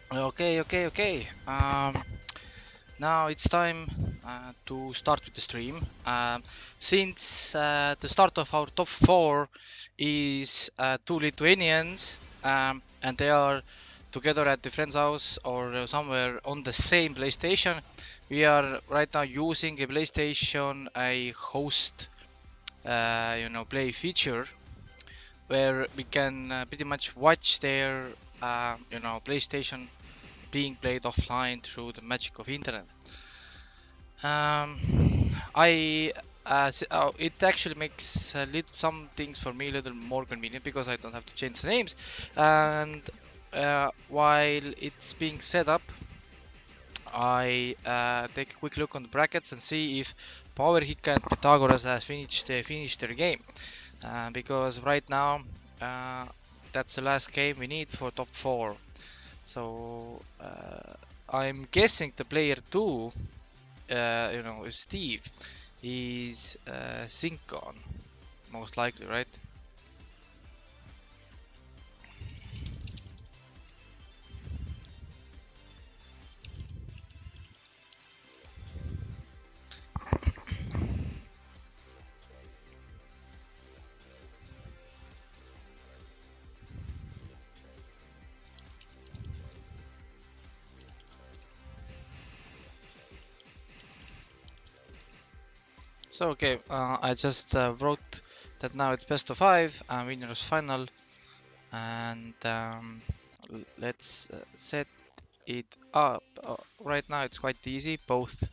Okay. Now it's time to start with the stream. Since the start of our top four is two Lithuanians, and they are together at the friend's house or somewhere on the same PlayStation, we are right now using a PlayStation a host, play feature where we can pretty much watch their, PlayStation being played offline through the magic of internet. Um, I it actually makes some things for me a little more convenient because I don't have to change the names. And while it's being set up, I take a quick look on the brackets and see if Power Hika and Pythagoras has finished their game. Because right now that's the last game we need for top four. So I'm guessing the player two, Steve, is Zinkon, most likely, right? So okay, I just wrote that now it's best of five and winners final, and let's set it up. Right now it's quite easy. Both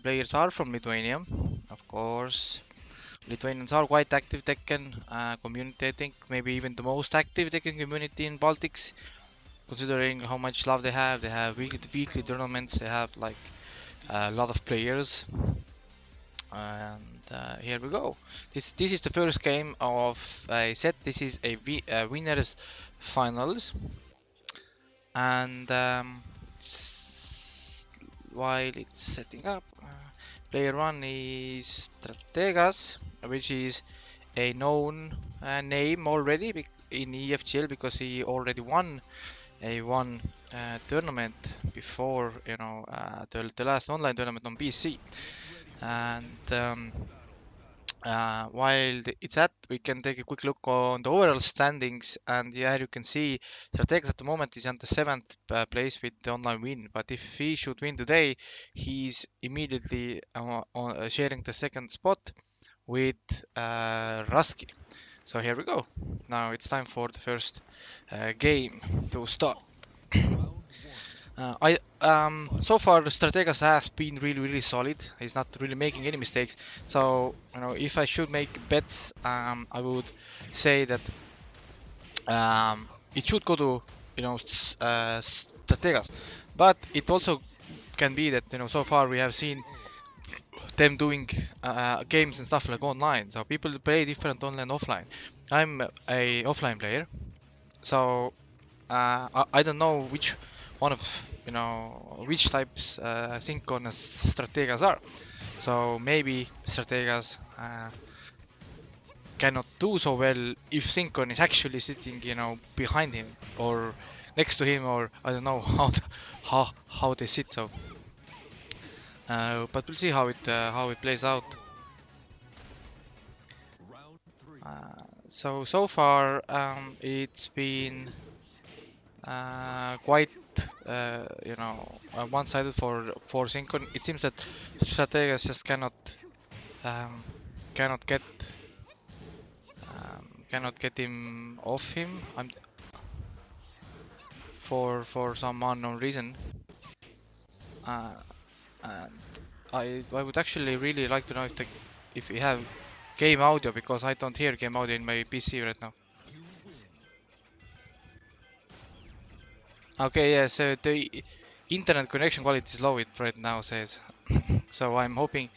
players are from Lithuania, of course. Lithuanians are quite active Tekken community. I think maybe even the most active Tekken community in Baltics, considering how much love they have. They have weekly tournaments. They have like a lot of players. And here we go. This is the first game of a set. This is a winners finals. And while it's setting up, player one is Strategas, which is a known name already in EFGL because he already won a one tournament before, the last online tournament on PC. And while it's at, we can take a quick look on the overall standings, and yeah, you can see Strategas at the moment is on the 7th place with the online win. But if he should win today, he's immediately sharing the second spot with Rusky. So here we go. Now it's time for the first game to start. I So far Strategas has been really solid. He's not really making any mistakes. So if I should make bets, I would say that it should go to Strategas, but it also can be that so far we have seen them doing games and stuff like online. So people play different online offline. I'm a offline player, so I don't know which one of which types Zinkon and Strategas are. So maybe Strategas cannot do so well if Zinkon is actually sitting, behind him or next to him, or I don't know how they sit. So, but we'll see how it plays out. So far, it's been quite one-sided for Zinkon. It seems that Strategas just um, cannot get cannot get him off him. For some unknown reason. Uh, and I would actually really like to know if we have game audio, because I don't hear game audio in my PC right now. Okay, yeah, so the internet connection quality is low it right now says. So I'm hoping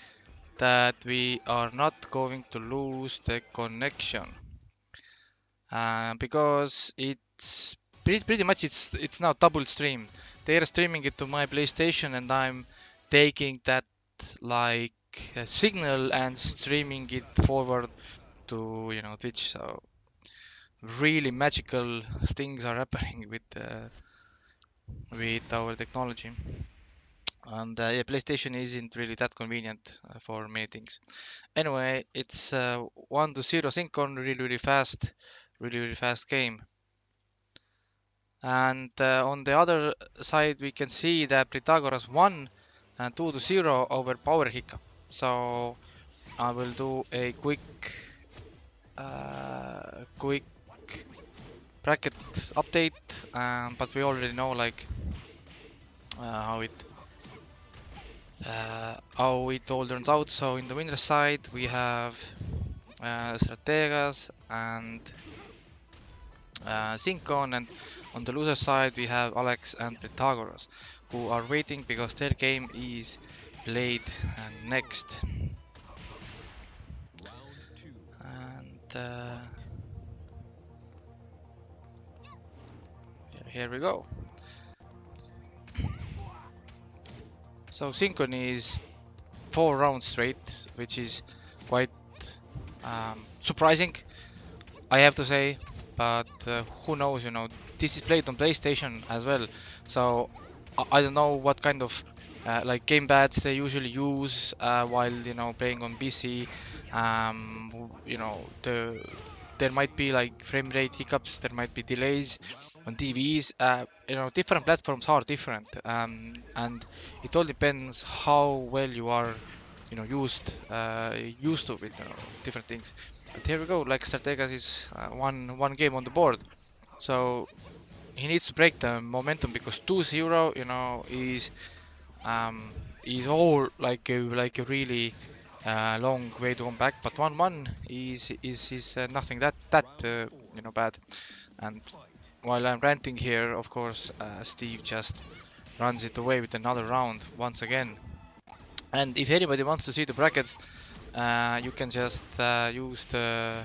that we are not going to lose the connection. Because it's pretty much it's now double stream. They are streaming it to my PlayStation and I'm taking that like a signal and streaming it forward to Twitch. So really magical things are happening with with our technology. And yeah, PlayStation isn't really that convenient for many things. Anyway, it's 1-0 Zinkon, really fast game. And on the other side, we can see that Priithagoras won 2-0 over Power Hiccup. So I will do a quick bracket update, but we already know like how it all turns out. So in the winner side, we have Strategas and Zinkon, and on the loser side we have Alekss and Priithagoras, who are waiting because their game is played next. And here we go. So Zinkon is 4 rounds straight, which is quite surprising, I have to say. But who knows, you know, this is played on PlayStation as well, so I don't know what kind of like gamepads they usually use while, you know, playing on PC. You know, there might be like frame rate hiccups, there might be delays on TVs. You know, different platforms are different, and it all depends how well you are, you know, used to with, you know, different things. But here we go, like Strategas is one game on the board, so he needs to break the momentum because 2-0, you know, is all like a really long way to come back. But 1-1 is nothing that you know, bad. And while I'm ranting here, of course, Steve just runs it away with another round once again. And if anybody wants to see the brackets, you can just use the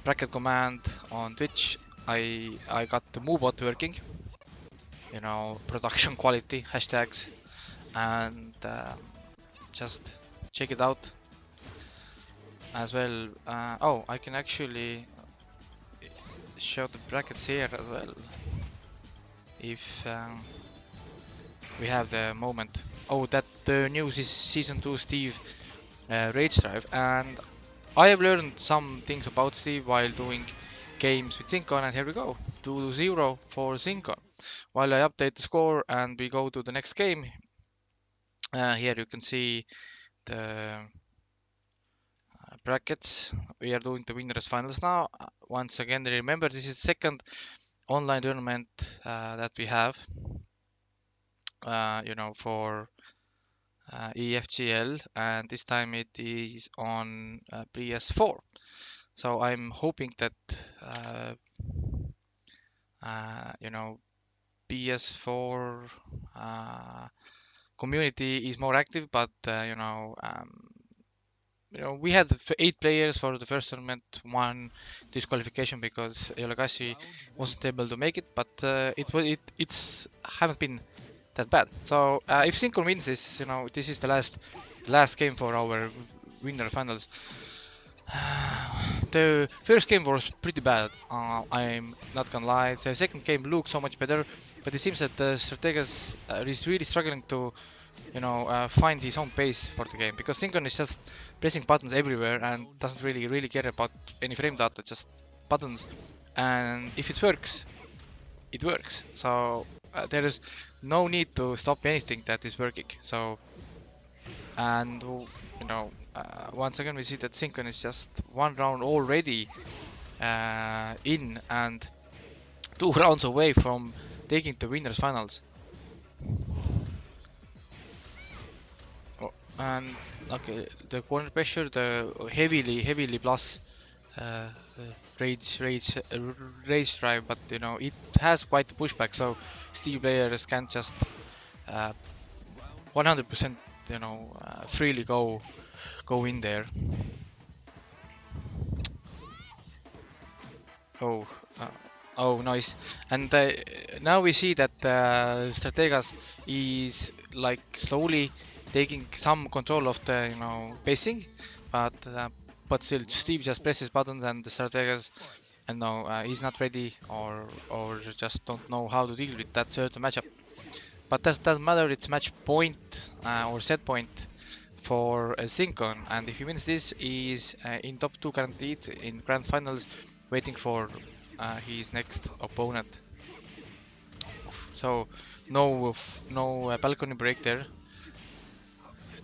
bracket command on Twitch. I got the MooBot working, you know, production quality hashtags, and just check it out as well. Oh, I can actually show the brackets here as well if we have the moment. Oh, that the news is season 2 Steve Rage Drive, and I have learned some things about Steve while doing games with Zinkon, and here we go, 2-0 for Zinkon. While I update the score and we go to the next game, here you can see the brackets. We are doing the winners finals now. Once again, remember this is second online tournament that we have, you know, for EFGL, and this time it is on PS4. So I'm hoping that you know, PS4 community is more active, but you know, we had 8 players for the first tournament, 1 disqualification because Alekss wasn't able to make it, but it's haven't been that bad. So if Zinkon wins this, you know, this is the last game for our winner finals. The first game was pretty bad, I'm not gonna lie. The second game looked so much better, but it seems that the Strategas is really struggling to, you know, find his own pace for the game, because Zinkon is just pressing buttons everywhere and doesn't really care about any frame data, just buttons. And if it works, it works. So there is no need to stop anything that is working. So, and you know, once again we see that Zinkon is just 1 round already in and 2 rounds away from taking the winners finals. Oh, and okay, the corner pressure, the heavily plus rage drive, but you know, it has quite a pushback, so Steve players can't just 100%, you know, freely go in there. Oh, oh, nice. And now we see that Strategas is like slowly taking some control of the, you know, pacing, but still Steve just presses buttons and the Strategas and no, he's not ready or just don't know how to deal with that certain matchup. But that doesn't matter. It's match point or set point for Zinkon, and if he wins this, he's in top 2 guaranteed in grand finals, waiting for his next opponent. So no balcony break there.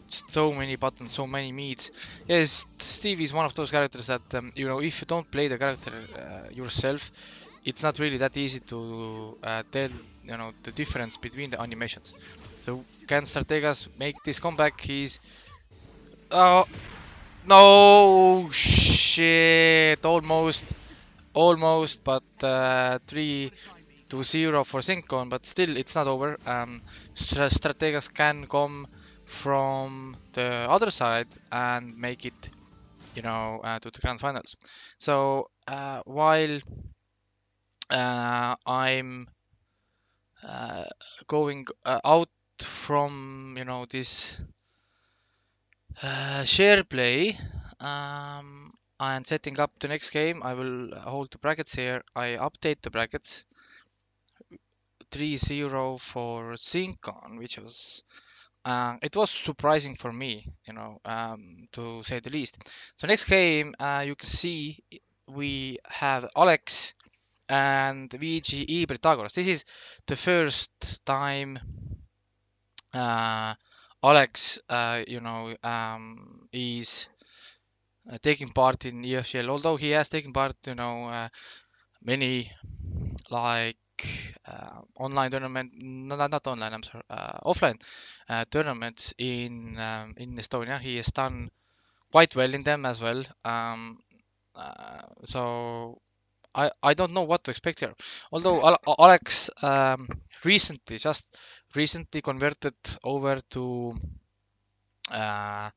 So many buttons, so many meats. Yes, Steve is one of those characters that you know, if you don't play the character yourself, it's not really that easy to tell, you know, the difference between the animations. So can Strategas make this comeback? He's oh no, shit, almost, but 3-0 for Zinkon, but still it's not over. Strategas can come from the other side and make it, you know, to the grand finals. So while I'm going out from, you know, this share play and setting up the next game, I will hold the brackets here. I update the brackets. 3-0 for Zinkon, which was it was surprising for me, you know, to say the least. So next game, you can see we have Alekss and VGE Priithagoras. This is the first time Alekss, you know, is taking part in EFGL. Although he has taken part, you know, many like online tournament, not online, I'm sorry, offline tournaments in Estonia. He has done quite well in them as well. So I don't know what to expect here. Although Alekss just recently converted over to uh,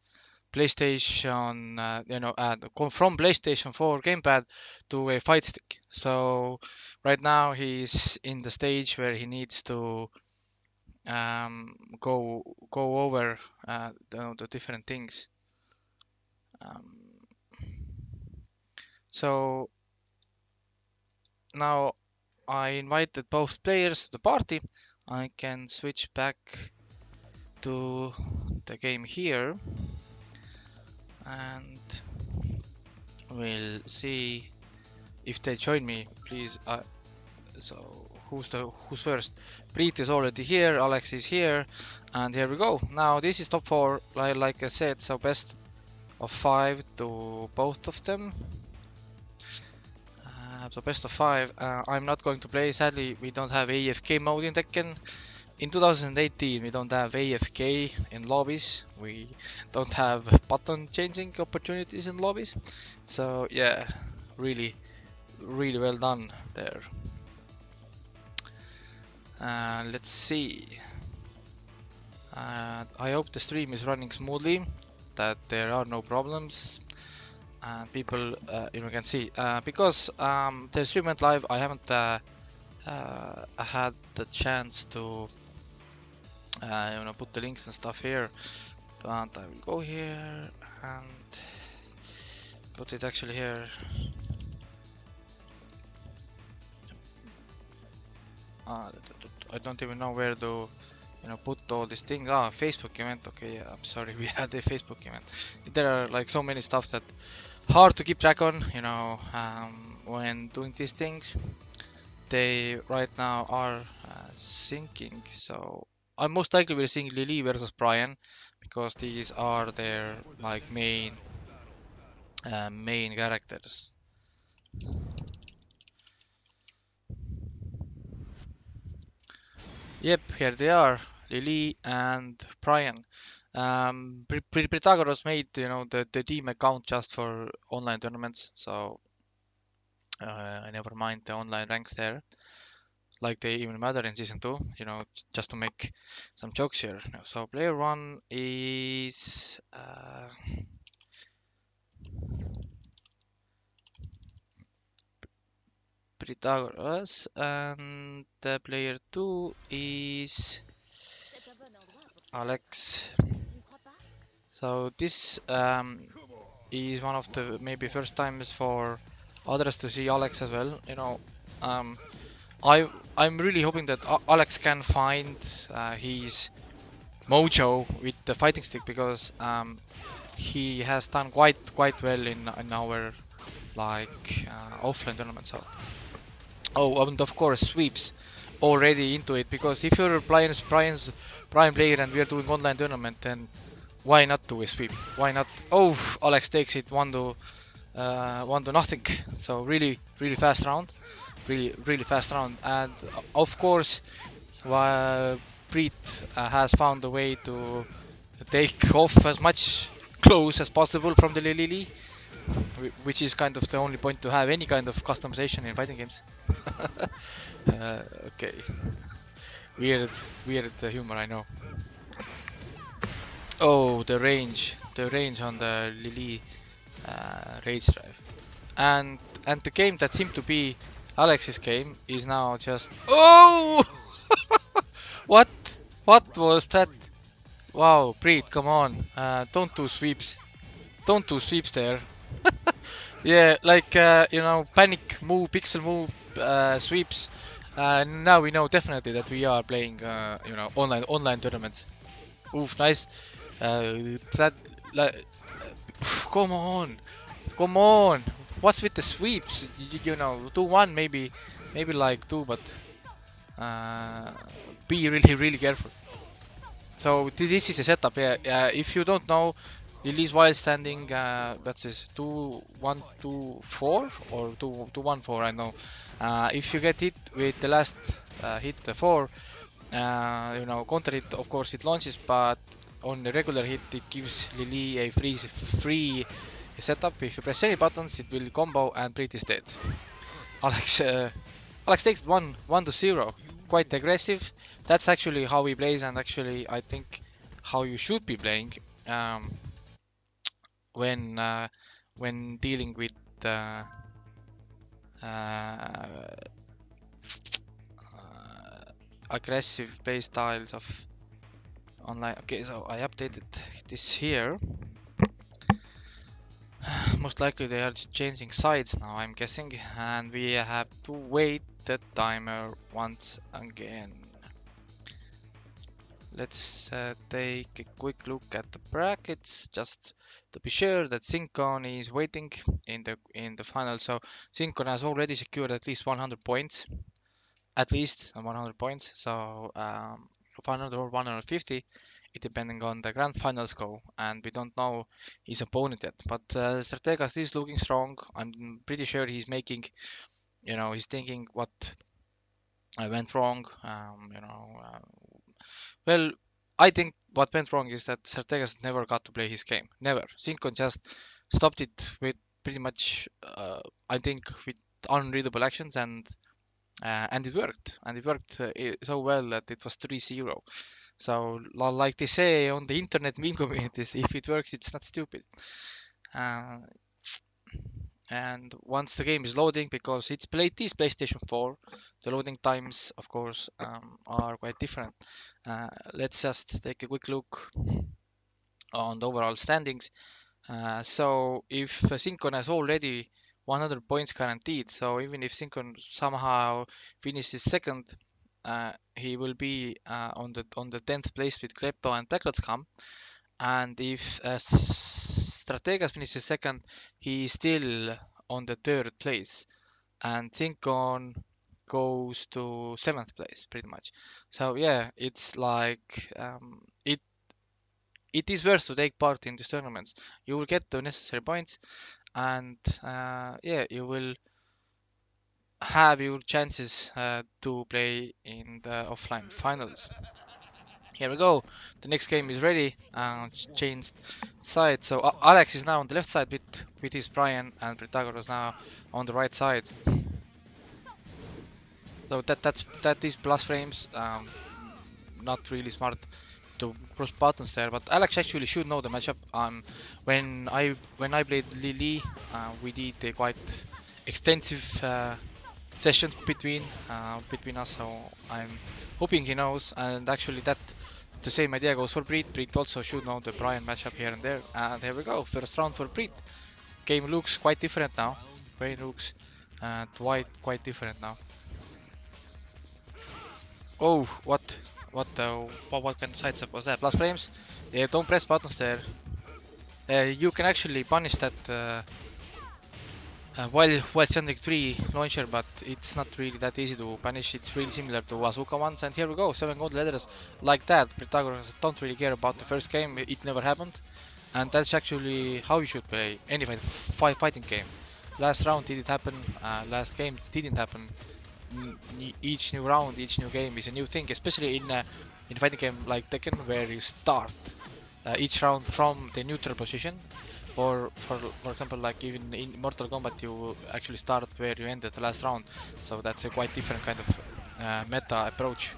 PlayStation, you know, from PlayStation 4 gamepad to a fight stick. So right now he's in the stage where he needs to go over the different things. Um, so now I invited both players to the party. I can switch back to the game here and we'll see if they join me. Please. So who's first? Priit is already here, Alekss is here, and here we go. Now this is top 4, like I said, so best of 5 to both of them. So best of 5. I'm not going to play, sadly we don't have AFK mode in Tekken. In 2018 we don't have AFK in lobbies, we don't have button changing opportunities in lobbies. So yeah, really well done there. Let's see. I hope the stream is running smoothly, that there are no problems, and people you know, can see. Because the stream went live, I haven't had the chance to you know, put the links and stuff here. But I will go here and put it actually here. I don't even know where to, you know, put all these things. Facebook event. Okay, yeah, I'm sorry, we had a Facebook event. There are like so many stuff that hard to keep track on, you know, when doing these things. They right now are syncing, so I most likely will sing Lili versus Bryan because these are their like main characters. Yep, here they are, Lili and Bryan. Priithagoras made, you know, the team account just for online tournaments, so I never mind the online ranks there. Like they even matter in season 2, you know, just to make some jokes here. So player 1 is Priithagoras and the player 2 is Alekss. So this is one of the maybe first times for others to see Alekss as well. You know, um, I'm really hoping that Alekss can find his mojo with the fighting stick because he has done quite well in our like offline tournament. So and of course sweeps already into it because if you're Bryan player and we are doing online tournament, then why not do a sweep? Why not? Oh, Alekss takes it 1 to nothing. So really fast round, really fast round, and of course, Priit has found a way to take off as much close as possible from the Lili, which is kind of the only point to have any kind of customization in fighting games. Okay, weird humor, I know. Oh, the range on the Lili rage drive, and the game that seemed to be Alekss's game is now just oh what was that? Wow, Priit, come on, don't do sweeps, there. Yeah, like you know, panic move, pixel move, sweeps. Now we know definitely that we are playing you know, online tournaments. Oof, nice. That like, come on, come on. What's with the sweeps? You know, do one maybe like two, but be really careful. So this is a setup. Yeah. If you don't know, Lili's while standing. That's this 2-1-2-4 or 2-1-4. I know. If you get hit with the last hit, the 4, you know, counter hit. Of course, it launches, but on the regular hit, it gives Lili a free setup. If you press any buttons, it will combo and Priit is dead. Alekss takes 1-0. Quite aggressive. That's actually how he plays, and actually I think how you should be playing when dealing with uh, aggressive play styles of online. Okay, so I updated this here. Most likely they are changing sides now, I'm guessing, and we have to wait the timer once again. Let's take a quick look at the brackets just to be sure that Zinkon is waiting in the final. So Zinkon has already secured at least 100 points, at least 100 points. So 100 or 150, it depending on the grand finals go, and we don't know his opponent yet. But Strategas is looking strong. I'm pretty sure he's making, you know, he's thinking what went wrong. Well, I think what went wrong is that Strategas never got to play his game. Never. Zinkon just stopped it with pretty much, I think, with unreadable actions, and it worked. And it worked so well that it was 3-0. So, like they say on the internet meme communities, if it works, it's not stupid. And once the game is loading, because it's PlayStation 4, the loading times, of course, are quite different. Let's just take a quick look on the overall standings. So if Zinkon has already 100 points guaranteed, so even if Zinkon somehow finishes second, he will be on the 10th place with Klepto and Teklatskam. And if Strategas finishes second, he is still on the 3rd place, and Zinkon goes to 7th place pretty much. So yeah, it's like it is worth to take part in these tournaments. You will get the necessary points, and yeah, you will have your chances to play in the offline finals. Here we go. The next game is ready. Changed side. So Alekss is now on the left side with his Bryan, and Priithagoras now on the right side. So that is plus frames. Not really smart to press buttons there, but Alekss actually should know the matchup. When I played Lili, we did a quite extensive sessions between us, so I'm hoping he knows. And actually, that the same idea goes for Priit. Priit also should know the Bryan matchup here and there. And here we go, first round for Priit. Game looks quite different now. brain rooks, and quite different now. Oh, what kind of sidestep was that? Plus frames? Yeah, don't press buttons there. You can actually punish that while sending 3 launcher, but it's not really that easy to punish. It's really similar to Azuka ones, and here we go, 7 gold letters like that. Priithagoras don't really care about the first game, it never happened, and that's actually how you should play any fighting game. Last round didn't happen, last game didn't happen. Each new round, each new game is a new thing, especially in a fighting game like Tekken, where you start each round from the neutral position. Or for example, like even in Mortal Kombat, you actually start where you ended the last round. So that's a quite different kind of meta approach.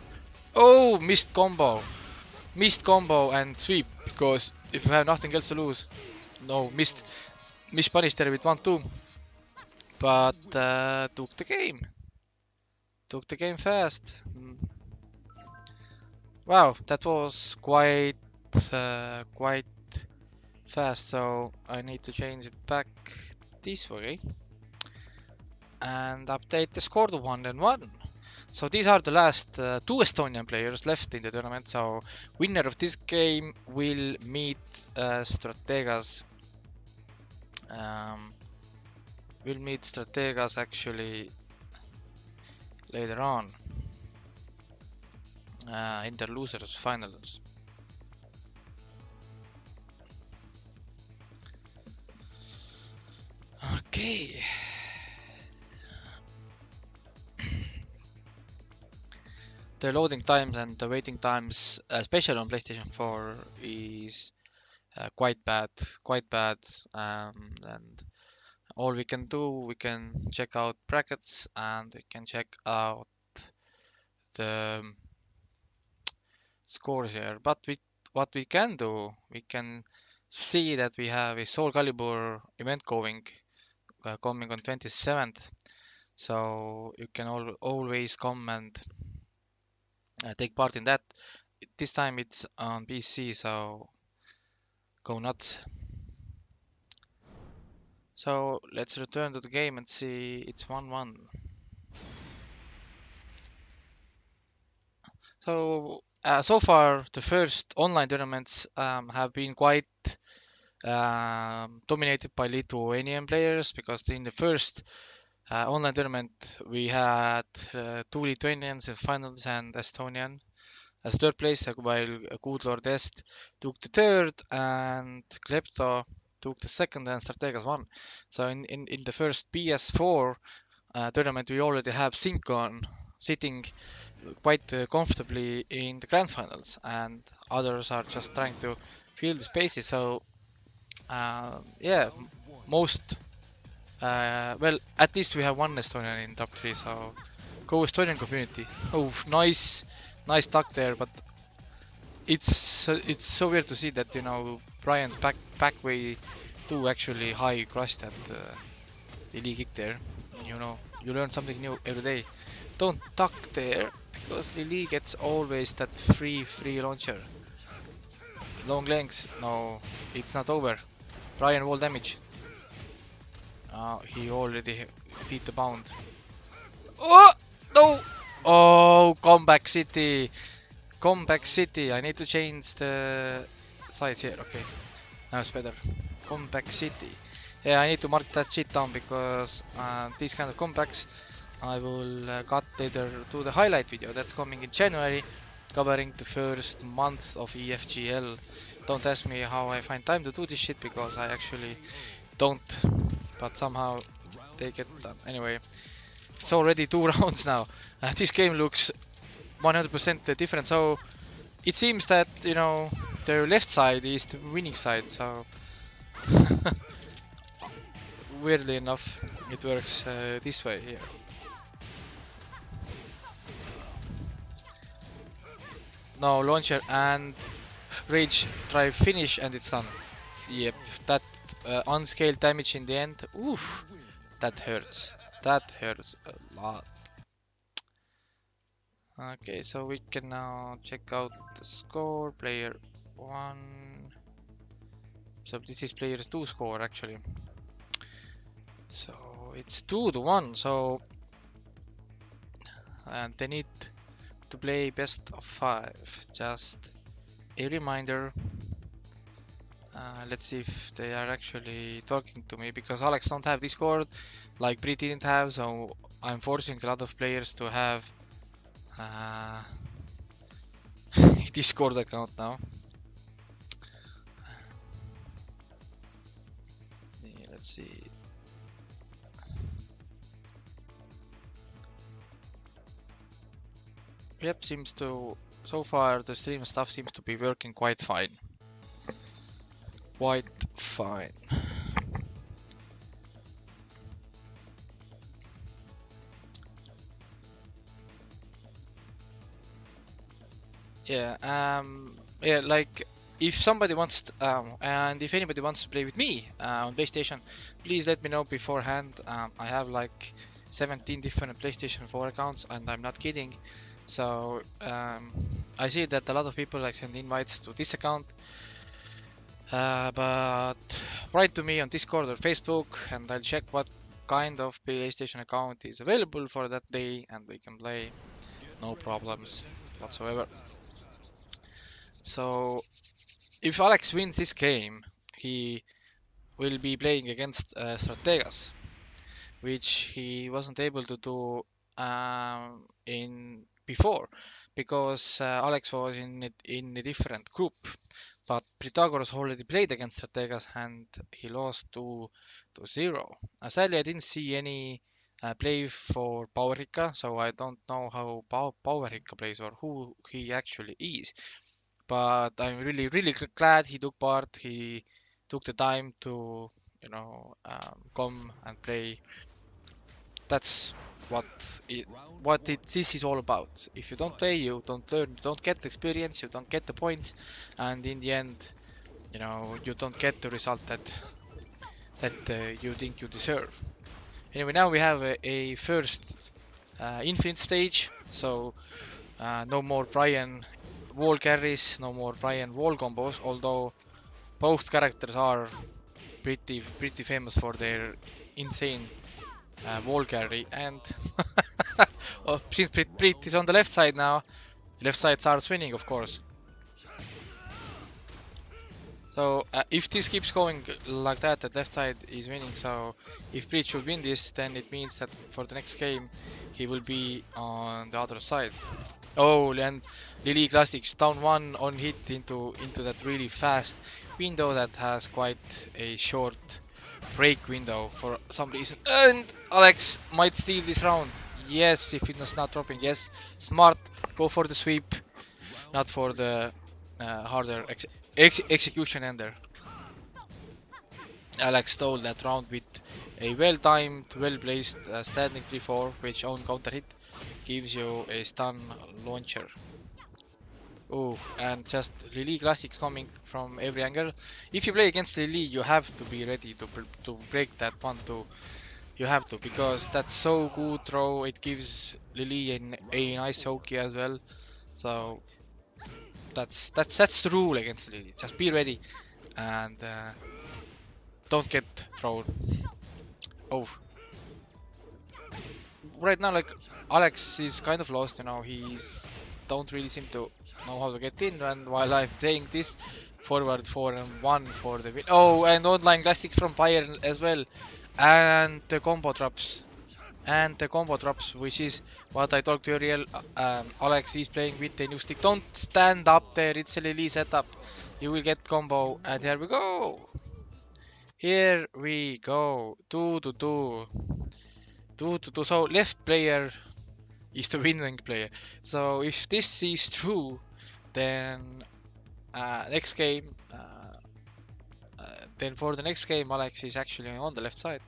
Oh, missed combo and sweep, because if you have nothing else to lose, no, missed punish there with 1-2, but took the game fast. Wow, that was quite fast, so I need to change it back this way and update the score to 1-1. So these are the last 2 Estonian players left in the tournament, so winner of this game will meet Strategas. We'll meet Strategas actually later on in the losers finals. Okay. The loading times and the waiting times, especially on PlayStation 4, is quite bad, and all we can do, we can check out brackets and we can check out the scores here. But what we can do, we can see that we have a Soul Calibur event coming on 27th. So you can always come and take part in that. This time it's on PC, so go nuts. So let's return to the game and see it's 1-1. So so far the first online tournaments have been quite dominated by Lithuanian players, because in the first online tournament we had 2 Lithuanians in finals and Estonian as third place, while Good Lord Est took the third and Klepto took the second and Strategas won. So in the first PS4 tournament we already have Zinkon sitting quite comfortably in the grand finals, and others are just trying to fill the spaces. So yeah, most well, at least we have one Estonian in top 3, so go Estonian community. Oh, nice duck there, but it's so weird to see that, you know, Bryan's back way 2 actually high crushed that Lili kick there. You know, you learn something new every day. Don't duck there, because Lili gets always that free launcher. Long lengths, no, it's not over. Bryan wall damage. He already did the bound. Oh no! Oh, comeback city. I need to change the size here. Okay, now it's better. Comeback city. Yeah, I need to mark that shit down, because these kind of comebacks I will cut later to the highlight video that's coming in January, covering the first months of EFGL. Don't ask me how I find time to do this shit, because I actually don't, but somehow they get done. Anyway, it's already 2 rounds now. This game looks 100% different, so it seems that, you know, their left side is the winning side, so weirdly enough it works this way here. No, launcher and rage drive finish, and it's done. Yep, that unscaled damage in the end. Oof, that hurts. That hurts a lot. Okay, so we can now check out the score. Player 1. So this is player 2 score actually. So it's 2-1. So and they need to play best of 5. Just a reminder. Let's see if they are actually talking to me, because Alekss don't have Discord like Priit didn't have, so I'm forcing a lot of players to have Discord account now. Yeah, let's see. Yep, seems to, so far the stream stuff seems to be working quite fine. Quite fine. Yeah, yeah, like if somebody wants to, and if anybody wants to play with me on PlayStation, please let me know beforehand. I have like 17 different PlayStation 4 accounts, and I'm not kidding. So I see that a lot of people like send invites to this account, but write to me on Discord or Facebook, and I'll check what kind of PlayStation account is available for that day, and we can play. No problems whatsoever. So if Alekss wins this game, he will be playing against Strategas, which he wasn't able to do in before, because Alekss was in a different group. But Priithagoras already played against Strategas and he lost 2-0. Sadly, I didn't see any play for Priithagoras, so I don't know how Priithagoras plays or who he actually is. But I'm really glad he took part. He took the time to, come and play. That's this is all about. If you don't play, you don't learn, you don't get the experience, you don't get the points, and in the end, you don't get the result that you think you deserve. Anyway, now we have a first infinite stage, so no more Bryan wall carries, no more Bryan wall combos, although both characters are pretty famous for their insane wall carry. And oh, since Priit is on the left side now, left side starts winning, of course. So if this keeps going like that left side is winning. So if Priit should win this, then it means that for the next game he will be on the other side. Oh, and Lili Classics down 1 on hit into that really fast window that has quite a short break window for some reason. And Alekss might steal this round. Yes, if it was not dropping. Yes, smart. Go for the sweep, not for the harder execution ender. Alekss stole that round with a well-timed, well-placed standing 3-4, which on counter hit gives you a stun launcher. Oh, and just Lili Classics coming from every angle. If you play against Lili, you have to be ready to break that 1-2. You have to, because that's so good throw. It gives Lili a nice Hoki as well. So that's the rule against Lili. Just be ready and don't get thrown. Oh. Right now, like, Alekss is kind of lost, he's don't really seem to know how to get in, and while I'm saying this, forward 4-1 for the win. Oh, and online classics from Bryan as well, and the combo drops, which is what I talked earlier. Alekss is playing with the new stick. Don't stand up there, it's a Lili setup. You will get combo, and here we go. 2-2. 2-2. So left player is the winning player. So if this is true, then next game, then for the next game, Alekss is actually on the left side.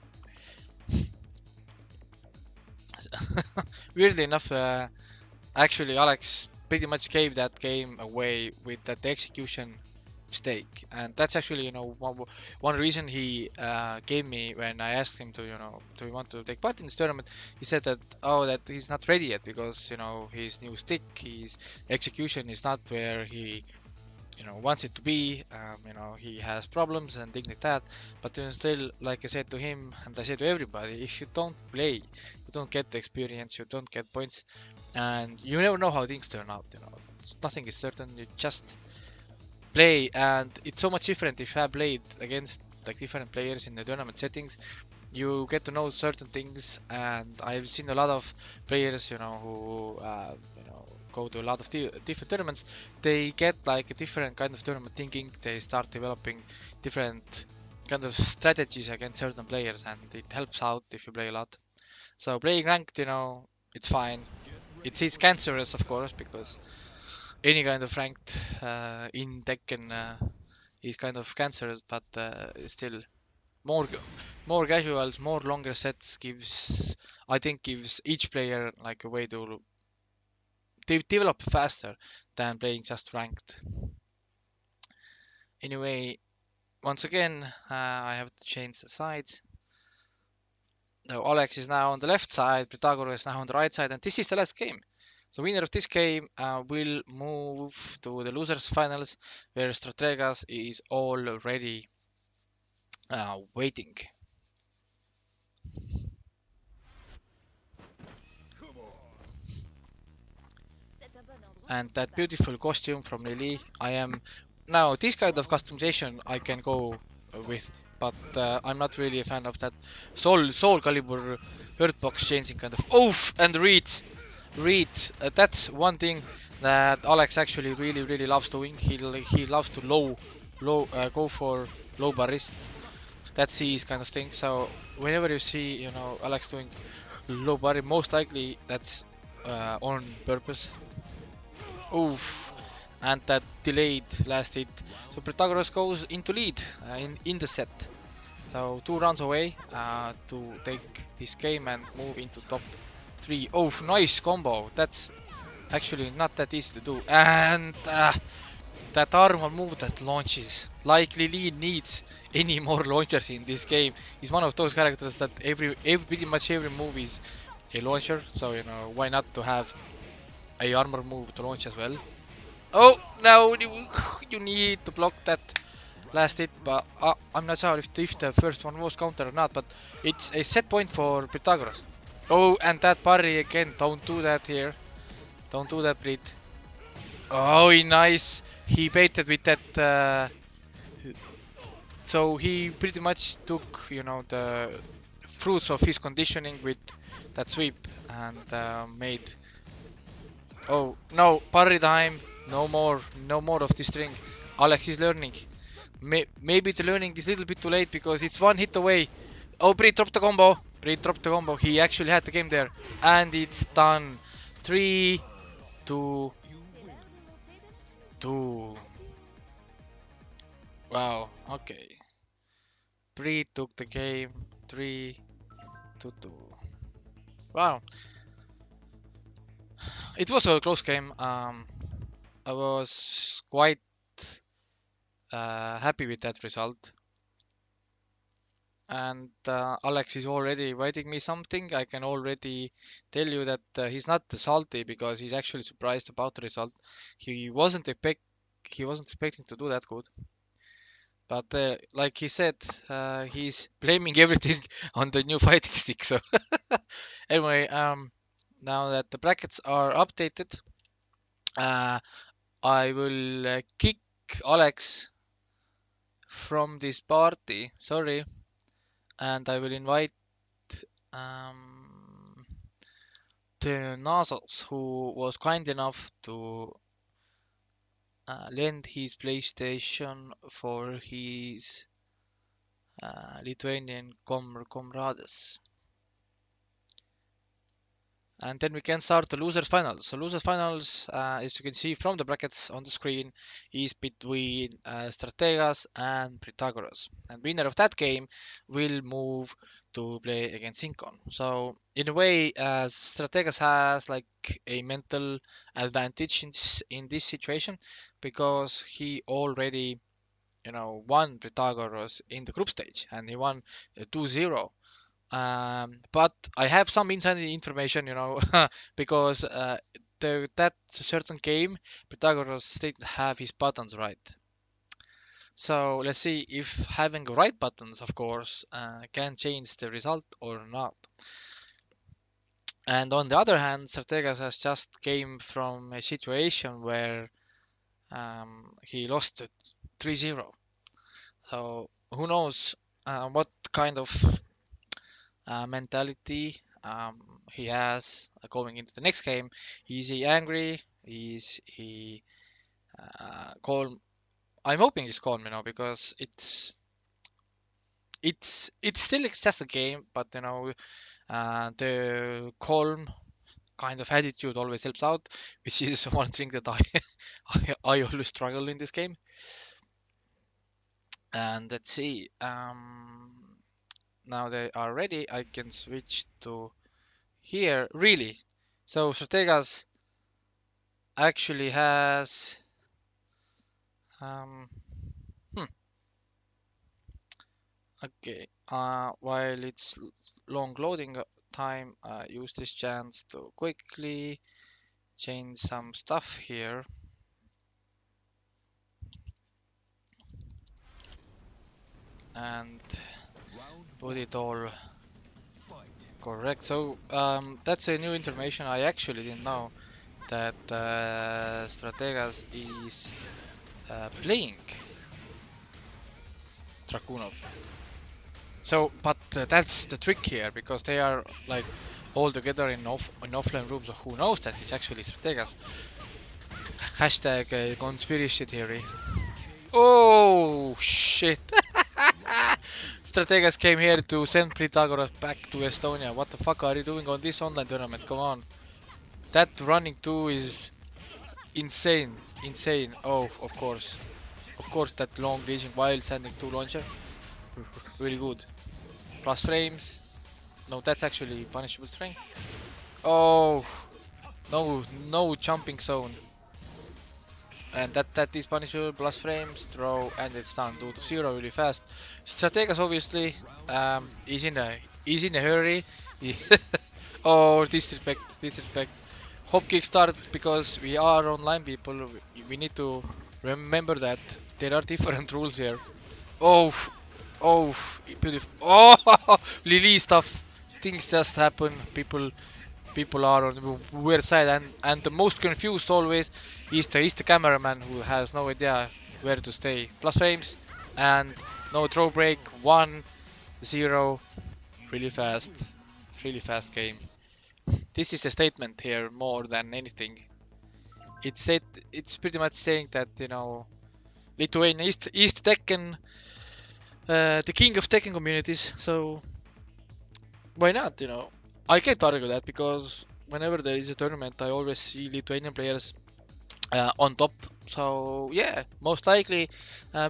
Weirdly enough, actually Alekss pretty much gave that game away with that execution mistake, and that's actually one reason he gave me when I asked him to do you want to take part in this tournament. He said that that he's not ready yet, because his new stick, his execution is not where he wants it to be. He has problems and things like that. But then still, like I said to him, and I said to everybody, if you don't play, you don't get the experience, you don't get points, and you never know how things turn out. Nothing is certain. You just play, and it's so much different if you have played against like different players in the tournament settings. You get to know certain things, and I've seen a lot of players, who go to a lot of different tournaments. They get like a different kind of tournament thinking. They start developing different kind of strategies against certain players, and it helps out if you play a lot. So playing ranked, it's fine. It's cancerous, of course, because any kind of ranked in Tekken is kind of cancerous, but still more more casuals, more longer sets gives each player like a way to develop faster than playing just ranked. Anyway, once again, I have to change the sides. No, Alekss is now on the left side, Priithagoras is now on the right side, and this is the last game. So winner of this game will move to the losers finals, where Strategas is already waiting. And that beautiful costume from Lili, I am now this kind of customization I can go with, but I'm not really a fan of that soul caliber hurtbox changing kind of oof and read. That's one thing that Alekss actually really loves doing. He loves to go for low barris. That's his kind of thing. So whenever you see Alekss doing low barri, most likely that's on purpose. Oof. And that delayed last hit. So Priithagoras goes into lead in the set. So 2 rounds away to take this game and move into top 3. Oh, nice combo. That's actually not that easy to do. And that armor move that launches. Like Lili needs any more launchers in this game. He's one of those characters that pretty much every move is a launcher. So why not to have a armor move to launch as well. Oh no, you need to block that last hit, but I'm not sure if the first one was counter or not, but it's a set point for Priithagoras. Oh, and that parry again, don't do that here. Don't do that, Priit. Oh, nice. He baited with that, so he pretty much took, the fruits of his conditioning with that sweep and made. Oh no, parry time. No more of this string. Alekss is learning. Maybe the learning is a little bit too late because it's one hit away. Oh, Priit dropped the combo. He actually had the game there. And it's done. 3, 2, 2. Wow, okay. Priit took the game. 3 to 2. Wow. It was a close game. I was quite happy with that result. And Alekss is already writing me something. I can already tell you that he's not salty because he's actually surprised about the result. He wasn't expecting to do that good. But like he said, he's blaming everything on the new fighting stick. So anyway, now that the brackets are updated, I will kick Alekss from this party. Sorry. And I will invite the Nasals, who was kind enough to lend his PlayStation for his Lithuanian comrades. And then we can start the losers finals. So losers finals, as you can see from the brackets on the screen, is between Strategas and Priithagoras. And winner of that game will move to play against Zinkon. So in a way, Strategas has like a mental advantage in this situation because he already, won Priithagoras in the group stage and he won 2-0. But I have some inside information, because that certain game, Priithagoras didn't have his buttons right. So let's see if having right buttons, of course, can change the result or not. And on the other hand, Strategas has just came from a situation where he lost it 3-0. So who knows what kind of mentality he has going into the next game. Is he angry? Is he calm? I'm hoping he's calm, because it's still it's just a game, but the calm kind of attitude always helps out, which is one thing that I always struggle in this game. And let's see. Now they are ready. I can switch to here. Really? So Strategas actually has um hmm, okay. While it's long loading time, use this chance to quickly change some stuff here and put it all correct. So that's a new information. I actually didn't know that Strategas is playing Dragunov. So, but that's the trick here because they are like all together in offline rooms. So who knows that it's actually Strategas? Hashtag conspiracy theory. Oh shit! Strategas came here to send Priithagoras back to Estonia. What the fuck are you doing on this online tournament? Come on. That running 2 is insane. Insane. Oh, of course. Of course, that long reaching while sending 2 launcher. Really good. Plus frames. No, that's actually punishable string. Oh, no, no jumping zone. And that is punishable. Plus frames, throw, and it's done. 2-0 really fast. Strategas obviously is in a hurry. Oh, disrespect, disrespect. Hop kick start because we are online people. We need to remember that there are different rules here. Oh, oh, beautiful. Oh, Lili stuff. Things just happen. People are on the weird side, and the most confused always is the cameraman who has no idea where to stay. Plus frames and no throw break. 1-0. Really fast game. This is a statement here more than anything. It's pretty much saying that Lithuania is the Tekken, the king of Tekken communities. So why not? I can't argue that because whenever there is a tournament, I always see Lithuanian players on top. So yeah, most likely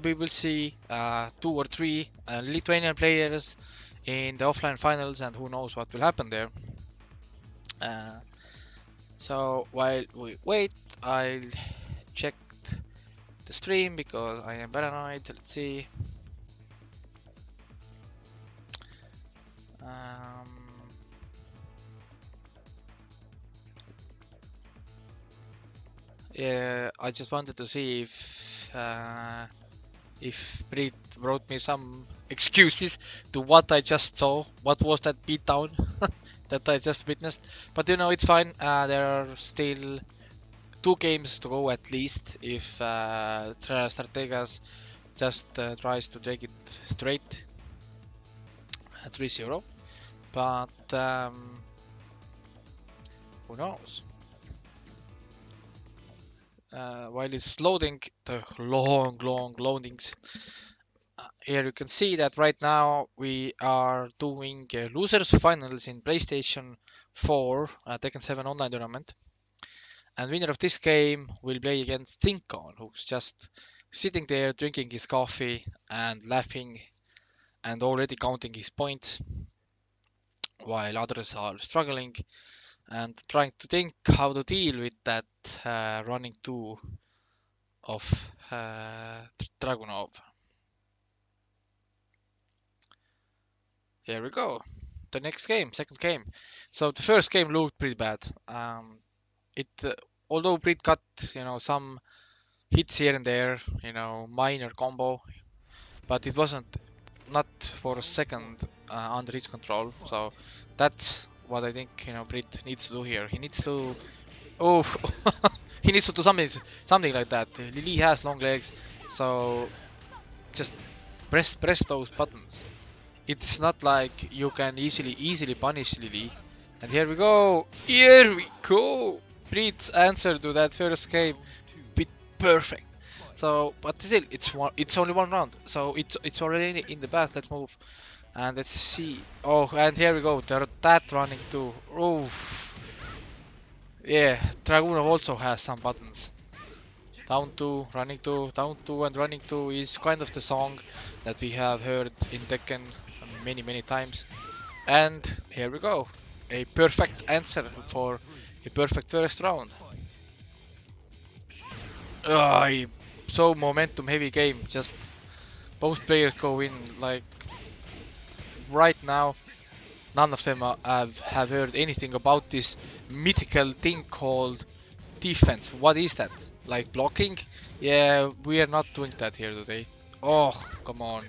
we will see 2 or 3 Lithuanian players in the offline finals, and who knows what will happen there. So while we wait, I'll check the stream because I am paranoid. Let's see. Yeah, I just wanted to see if Preet wrote me some excuses to what I just saw. What was that beatdown that I just witnessed? But it's fine. There are still 2 games to go at least if Strategas just tries to take it straight 3-0. But who knows? While it's loading, the long loadings. Here you can see that right now we are doing losers finals in PlayStation 4 Tekken 7 online tournament. And winner of this game will play against Zinkon, who's just sitting there drinking his coffee and laughing and already counting his points, while others are struggling and trying to think how to deal with that running 2 of Dragunov. Here we go. The next game, second game. So the first game looked pretty bad. It although Priit got some hits here and there, minor combo, but it wasn't not for a second under his control. So that's what I think Priit needs to do here. He needs to he needs to do something like that. Lili has long legs, so just press those buttons. It's not like you can easily punish Lili. And here we go. Priit's answer to that first game, bit perfect. So, but still, it's only one round, so it's already in the past. Let's move and let's see. Oh, and here we go. That running too. Oof. Yeah, Dragunov also has some buttons. Down 2, running 2, down 2 and running 2 is kind of the song that we have heard in Tekken many times. And here we go. A perfect answer for a perfect first round. So momentum heavy game. Just both players go in like right now. None of them have heard anything about this mythical thing called defense. What is that? Like blocking? Yeah, we are not doing that here today. Oh, come on.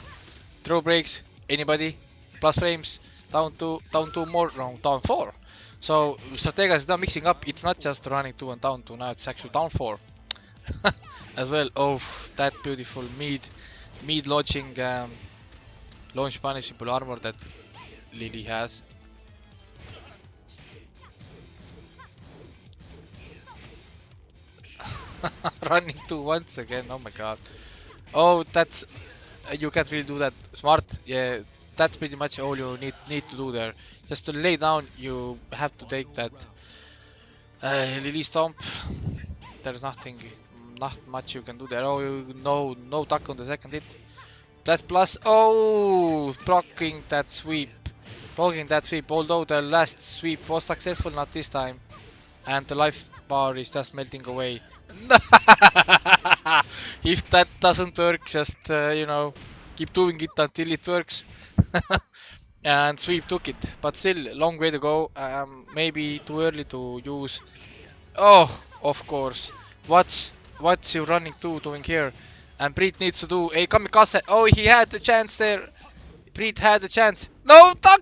Throw breaks. Anybody? Plus frames. Down 2 more. No, down 4. So Strategas is now mixing up. It's not just running 2 and down 2. Now it's actually down 4 as well. Oh, that beautiful mid launching launch punishable armor that Lili has. Running 2 once again. Oh my god. Oh, that's you can't really do that. Smart. Yeah, that's pretty much all you need to do there. Just to lay down, you have to take that Lili stomp. There's not much you can do there. Oh, no duck on the second hit. Plus. Oh, blocking that sweep. Although the last sweep was successful, not this time. And the life bar is just melting away. If that doesn't work, just keep doing it until it works. And sweep took it, but still long way to go. Maybe too early to use. Oh, of course. What's you running to doing here? And Priit needs to do a kamikaze. Oh, he had the chance there. Priit had the chance. No, duck!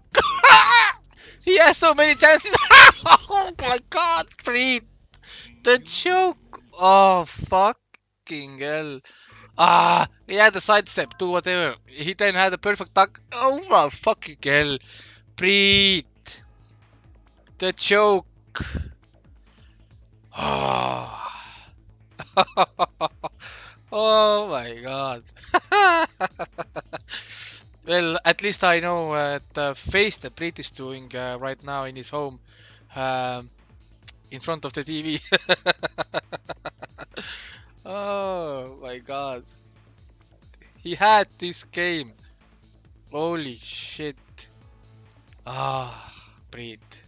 He has so many chances. Oh my god, Priit. The choke. Oh, fucking hell. He had a sidestep, do whatever. He then had a perfect duck. Oh my fucking hell. Priit. The choke. Oh my god. Well, at least I know the face that Priit is doing right now in his home in front of the TV. Oh my god. He had this game. Holy shit. Priit.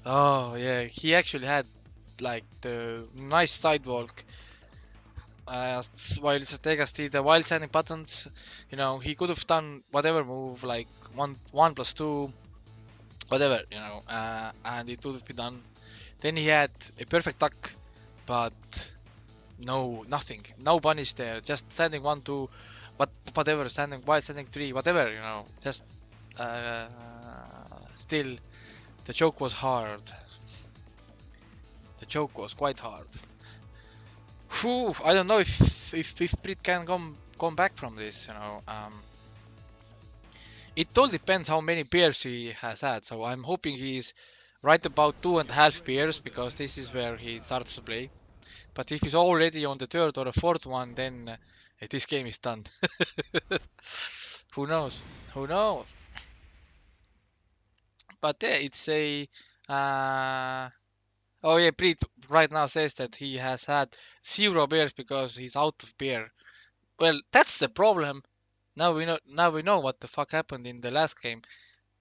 Oh yeah, he actually had like the nice sidewalk. While Strategas did the wild standing buttons, he could have done whatever move, like 1+2, whatever, and it would have been done. Then he had a perfect duck, but nothing, no punish there, just standing 1-2, whatever, standing wild, standing 3, whatever, just still, the choke was hard. The choke was quite hard. Whew, I don't know if Priit can come back from this, It all depends how many pairs he has had, so I'm hoping he's right about 2.5 pairs, because this is where he starts to play. But if he's already on the third or a fourth one, then this game is done. Who knows? Who knows? But yeah, it's a... Oh yeah, Priit right now says that he has had 0 bears because he's out of beer. Well, that's the problem. Now we know what the fuck happened in the last game.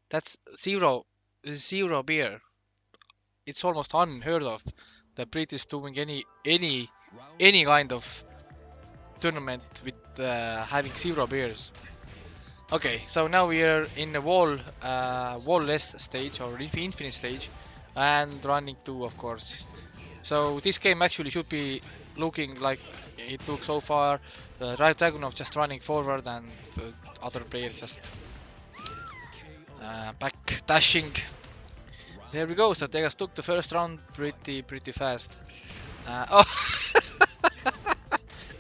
That's zero beer. It's almost unheard of that Priit is doing any kind of tournament with having 0 beers. Okay, so now we are in the wall-less stage or infinite stage, and running 2, of course. So this game actually should be looking like it looks so far. Dragunov just running forward and the other players just back dashing. There we go. Strategas took the first round pretty fast. Oh,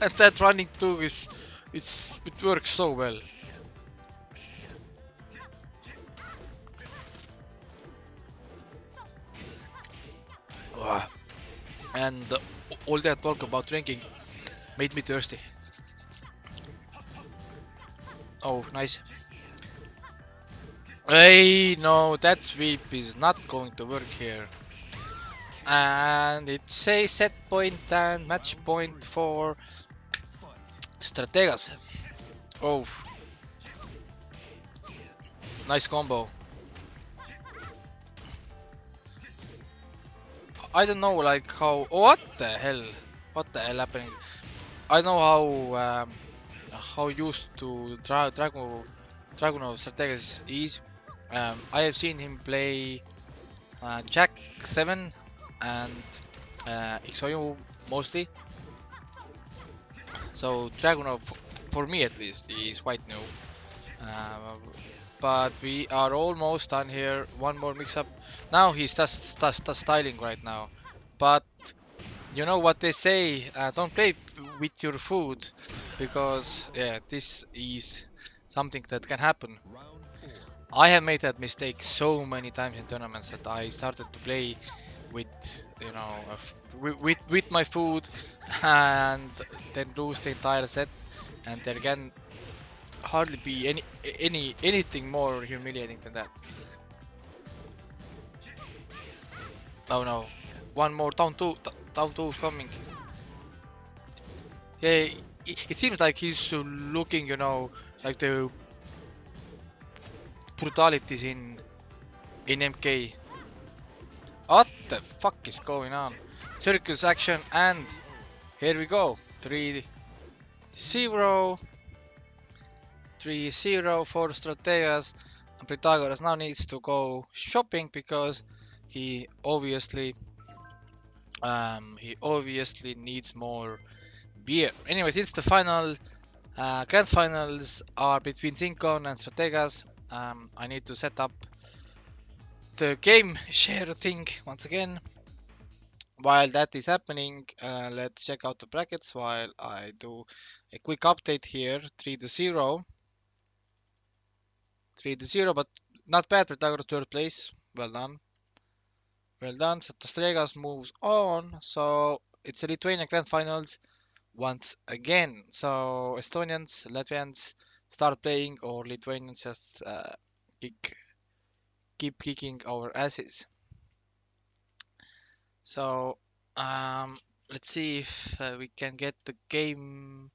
and that running too it works so well. Wow. And all that talk about drinking made me thirsty. Oh, nice. Hey, no, that sweep is not going to work here. And it's a set point and match point for Strategas. Oh, nice combo. I don't know, like how. What the hell? What the hell happening? I know how used to Dragunov Strategas is. I have seen him play Jack 7 and Xiaoyu mostly. So Dragunov, for me at least, is quite new. But we are almost done here. One more mix-up. Now he's just styling right now. But you know what they say, don't play with your food, because yeah, this is something that can happen. I have made that mistake so many times in tournaments that I started to play with, you know, with my food and then lose the entire set, and there can hardly be anything more humiliating than that. Oh no, one more down two is coming. Yeah, it seems like he's looking, you know, like the brutalities in MK. What the fuck is going on? Circus action, and here we go. 3-0. 3-0 for Strategas. And Priithagoras now needs to go shopping because he obviously needs more beer. Anyways, it's the final. Grand finals are between Zinkon and Strategas. I need to set up the game share thing once again. While that is happening, let's check out the brackets while I do a quick update here. 3-0. 3-0, but not bad. Priithagoras third place. Well done. Well done. So Strategas moves on. So it's the Lithuanian Grand Finals once again. So Estonians, Latvians start playing, or Lithuanians just keep kicking our asses. So let's see if we can get the game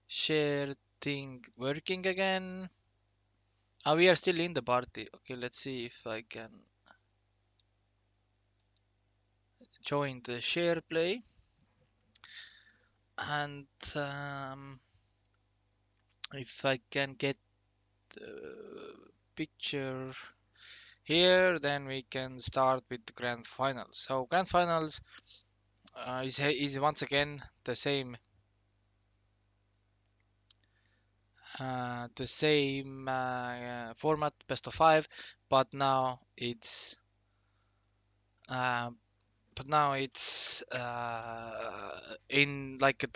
share thing working again. We are still in the party. Okay, let's see if I can join the share play. And if I can get picture here, then we can start with the grand finals. So grand finals is once again the same format, best of 5, but now it's uh, in like a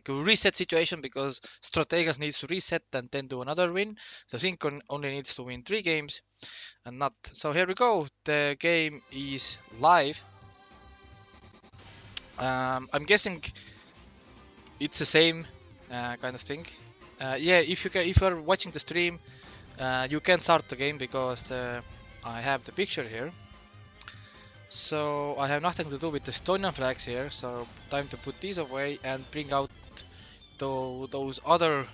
reset situation, because Strategas needs to reset and then do another win. So Zinkon only needs to win 3 games and not. So here we go. The game is live. I'm guessing it's the same kind of thing. Yeah, if you're watching the stream, you can start the game because I have the picture here. So I have nothing to do with the Estonian flags here. So time to put these away and bring out those other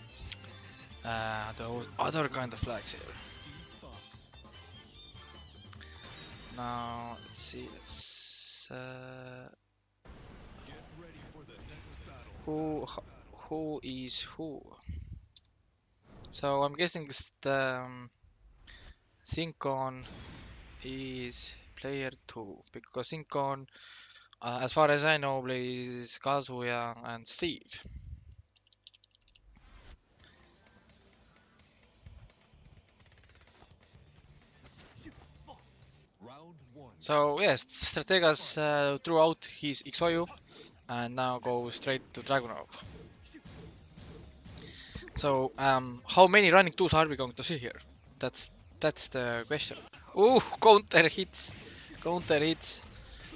kind of flags here. Now let's see. Who is who? So I'm guessing the Zinkon is player 2, because Zinkon As far as I know, plays Kazuya and Steve. So yes, Strategas threw out his Xiaoyu and now go straight to Dragunov. So how many running tools are we going to see here? That's the question. Ooh, counter hits.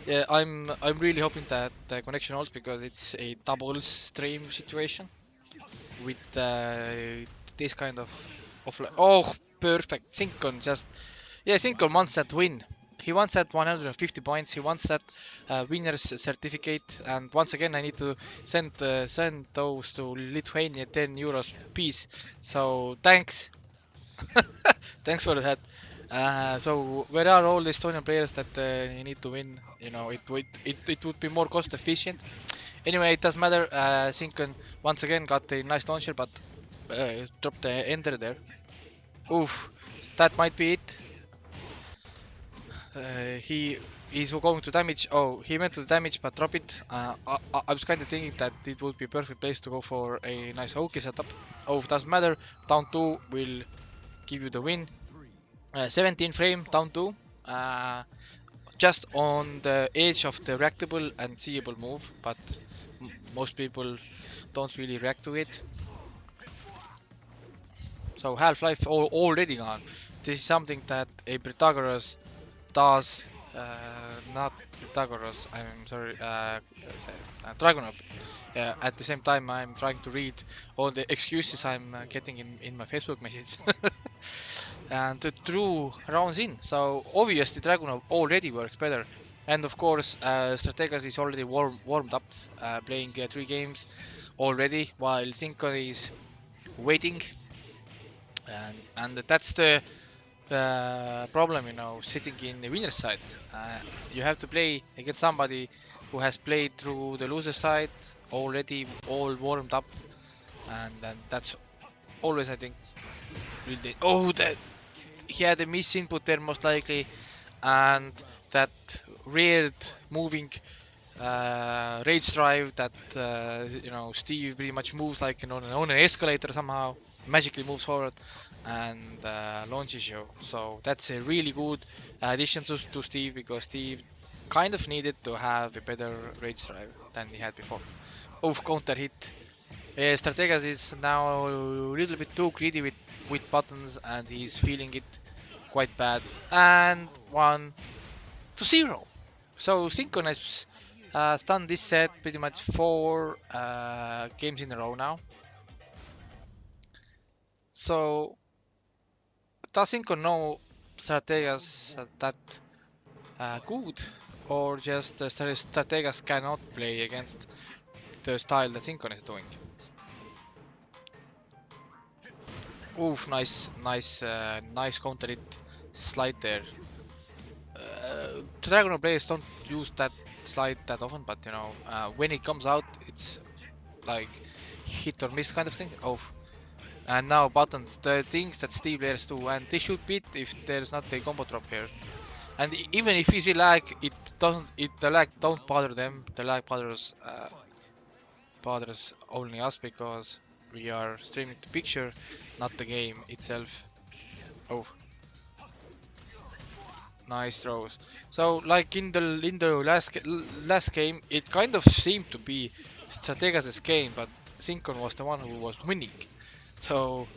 Yeah, I'm really hoping that the connection holds because it's a double stream situation with this kind of oh, perfect. Zinkon just yeah, Zinkon wants that win. He wants that 150 points. He wants that winner's certificate. And once again, I need to send those to Lithuania 10 euros piece. So thanks, thanks for that. So where are all the Estonian players that you need to win? You know, it would be more cost efficient. Anyway, it doesn't matter. Zinkon once again got a nice launcher, but dropped the ender there. Oof, that might be it. He's going to damage. Oh, he went to damage but drop it. I was kind of thinking that it would be a perfect place to go for a nice Oki setup. Oh, doesn't matter. Down 2 will give you the win. 17 frame, down 2. Just on the edge of the reactable and seeable move, but most people don't really react to it. So Half-Life already gone. This is something that a Priithagoras does, not Pythagoras, I'm sorry, Dragunov. At the same time, I'm trying to read all the excuses I'm getting in my Facebook messages. And the true rounds in. So obviously Dragunov already works better. And of course, Strategas is already warmed up, playing 3 games already, while Zinkon is waiting. And that's the problem, you know, sitting in the winner's side. You have to play against somebody who has played through the loser side already, all warmed up, and that's always, I think, really. Oh, that he had a miss input there most likely, and that weird moving rage drive that you know, Steve pretty much moves like, you know, on an escalator somehow, magically moves forward and launches you. So that's a really good addition to Steve, because Steve kind of needed to have a better rage drive than he had before. Oh, counter hit. Strategas is now a little bit too greedy with buttons, and he's feeling it quite bad. And 1-0. So Zinkon has done this set pretty much 4 games in a row now. So does Zinkon know Strategas that good, or just Strategas cannot play against the style that Zinkon is doing? Oof, nice counter hit slide there. Dragunov players don't use that slide that often, but you know, when it comes out, it's like hit or miss kind of thing. Oh, and now buttons, the things that Steve players do, and they should beat if there's not a combo drop here. And even if easy lag, it doesn't. The lag don't bother them. The lag bothers only us, because we are streaming the picture, not the game itself. Oh, nice throws. So like in the last game, it kind of seemed to be Strategas' game, but Zinkon was the one who was winning. So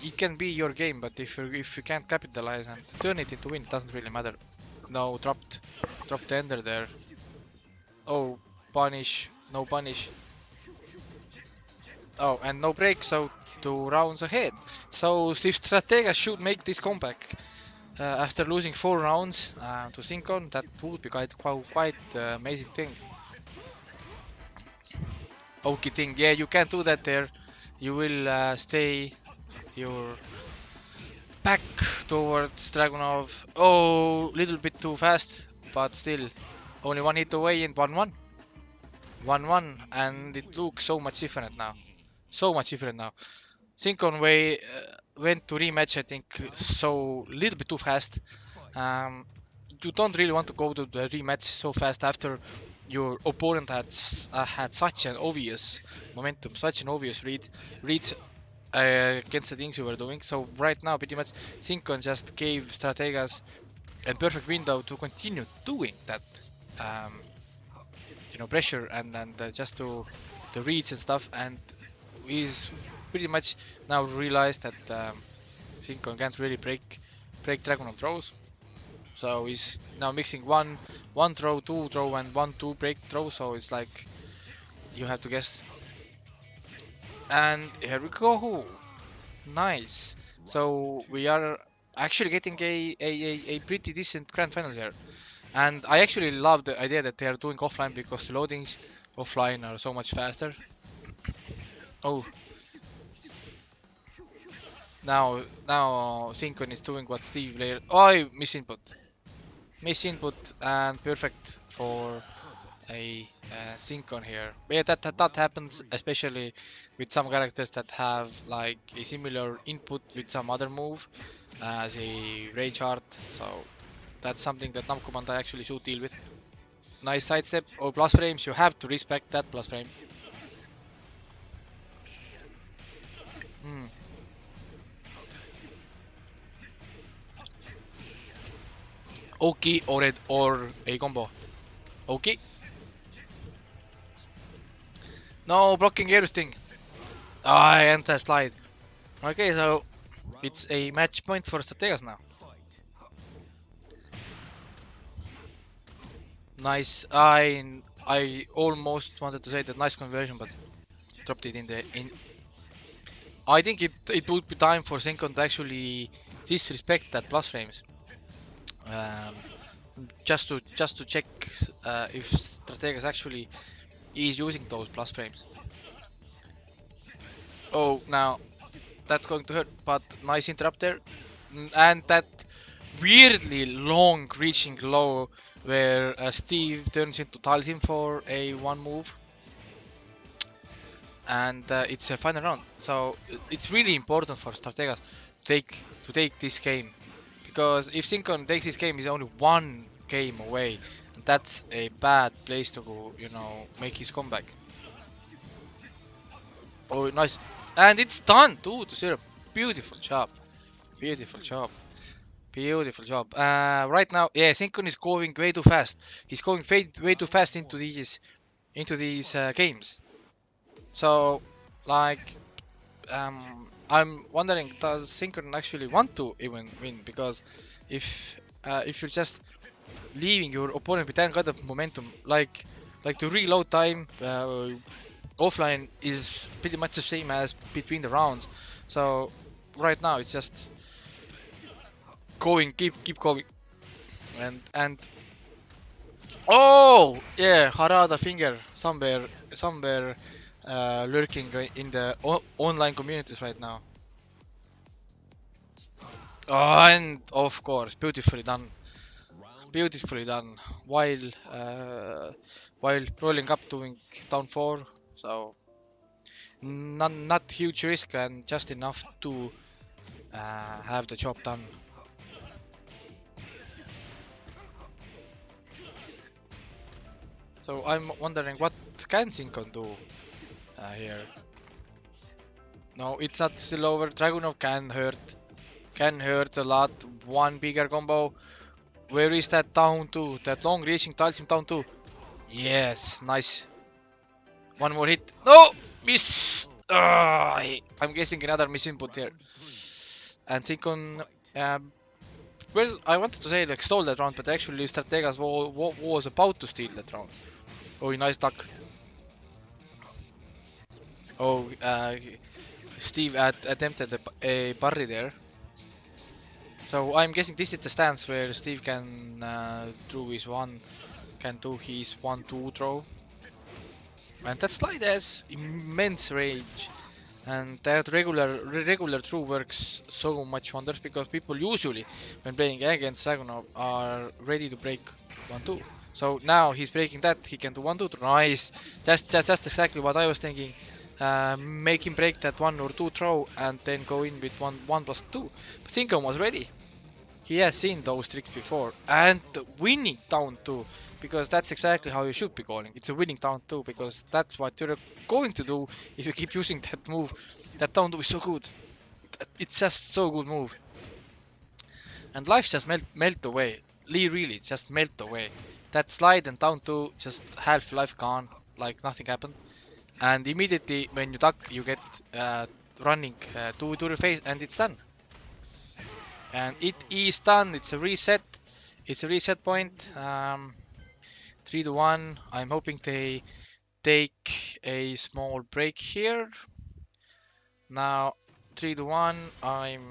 it can be your game, but if you can't capitalize and turn it into win, it doesn't really matter. No, dropped the ender there. Oh, punish, no punish. Oh, and no break, so 2 rounds ahead. So if Strategas should make this comeback after losing 4 rounds to Zinkon, that would be quite amazing thing. Okay thing, yeah, you can't do that there. You will stay your back towards Dragunov. Oh, little bit too fast, but still, only 1 hit away and 1-1. 1-1, and it looks so much different now. So much different now. Zinkon went to rematch, I think, so little bit too fast. You don't really want to go to the rematch so fast after your opponent had such an obvious momentum, such an obvious read against the things you were doing. So right now, pretty much, Zinkon just gave Strategas a perfect window to continue doing that, pressure and just to the reads and stuff. And he's pretty much now realized that Zinkon can't really break Dragunov throws. So he's now mixing one throw, two throw, and 1-2 break throw. So it's like you have to guess. And here we go. Nice. So we are actually getting a pretty decent grand finals here. And I actually love the idea that they are doing offline because the loadings offline are so much faster. Oh. Now Zinkon is doing what Steve later. Oh, miss input. Miss input and perfect for a Zinkon here. But yeah, that happens especially with some characters that have like a similar input with some other move as a rage art. So that's something that Namco Bandai actually should deal with. Nice sidestep or plus frames. You have to respect that plus frame. Okay, or a combo. Okay. No, blocking everything. I anti-slide. Okay, so it's a match point for Strategas now. Nice. I almost wanted to say that nice conversion, but dropped it in. I think it would be time for Zinkon to actually disrespect that plus frames. Just to check if Strategas actually is using those plus frames. Oh, now that's going to hurt, but nice interrupt there. And that weirdly long reaching low where Steve turns into Talsim for a one move. And it's a final round. So it's really important for Strategas to take this game. Because if Zinkon takes this game, he's only one game away. And that's a bad place to go, make his comeback. Oh, nice. And it's done, 2-0. Beautiful job. Beautiful job. Beautiful job. Right now, yeah, Zinkon is going way too fast. He's going way too fast into these games. So, like, I'm wondering, does Zinkon actually want to even win? Because if you're just leaving your opponent with that kind of momentum, like the reload time offline is pretty much the same as between the rounds. So right now it's just going, keep going, and oh yeah, Harada finger somewhere lurking in the online communities right now. Oh, and of course, beautifully done. Beautifully done. While rolling up doing down 4, so not huge risk and just enough to have the job done. So I'm wondering what can Zinkon do here. No, it's not still over. Dragunov can hurt a lot. One bigger combo. Where is that down to? That long reaching Talsim down to. Yes, nice. One more hit. No! Miss! I'm guessing another miss input here. And Zinkon, well, I wanted to say like stole that round, but actually Strategas was about to steal that round. Oh, nice duck. Oh, Steve attempted a parry there. So I'm guessing this is the stance where Steve can do his 1-2 throw. And that slide has immense range. And that regular throw works so much wonders because people usually, when playing against Dragunov, are ready to break 1-2. So now he's breaking that, he can do 1-2. Nice! That's exactly what I was thinking. Make him break that 1 or 2 throw and then go in with 1+2. But Zinkon was ready. He has seen those tricks before. And winning down 2. because that's exactly how you should be calling. It's a winning down 2 because that's what you're going to do if you keep using that move. That down 2 is so good. It's just so good move. And life just melt away. Lee really just melt away. That slide and down 2, just half life gone, like nothing happened. And immediately when you duck, you get running to your face, and it's done. And it is done. It's a reset. It's a reset point. 3 to 1. I'm hoping they take a small break here. Now 3 to 1. I'm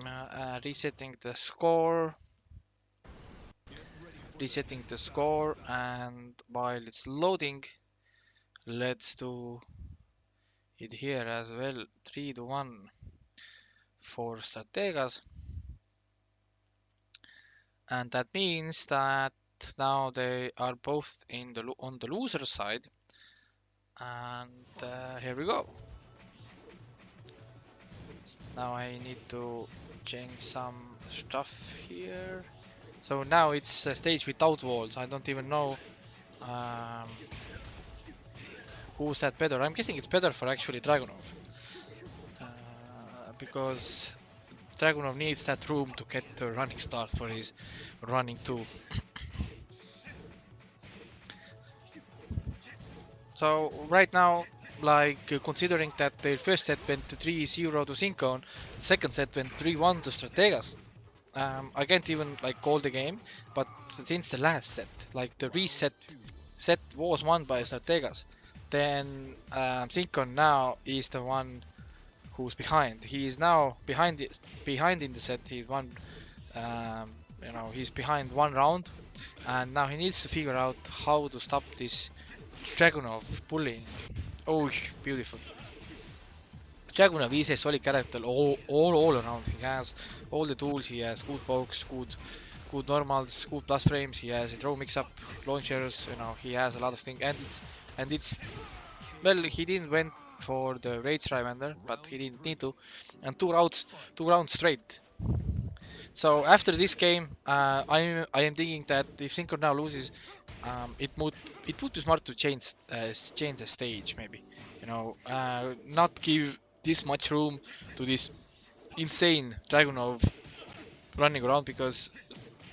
resetting the score. Resetting the score, and while it's loading, let's do it here as well. 3 to 1 for Strategas. And that means that now they are both in the on the loser side. And here we go. Now I need to change some stuff here. So now it's a stage without walls. I don't even know who's that better. I'm guessing it's better for actually Dragunov. Because Dragunov needs that room to get the running start for his running 2. So right now, like considering that their first set went 3-0 to Zinkon, second set went 3-1 to Strategas. I can't even like call the game, but since the last set, like the reset set was won by Strategas, then Zinkon now is the one who's behind. He is now behind in the set. He's won, he's behind 1 round, and now he needs to figure out how to stop this Dragunov bullying. Oh, beautiful. Dragunov is a solid character all around. He has all the tools. He has good pokes, good normals, good plus frames. He has a throw mix-up, launchers. He has a lot of things, and it's well, he didn't went for the Rage Trivender, but he didn't need to, and 2 rounds straight. So after this game, I am thinking that if Zinkon now loses, it would be smart to change the stage maybe. Not give this much room to this insane Dragunov running around, because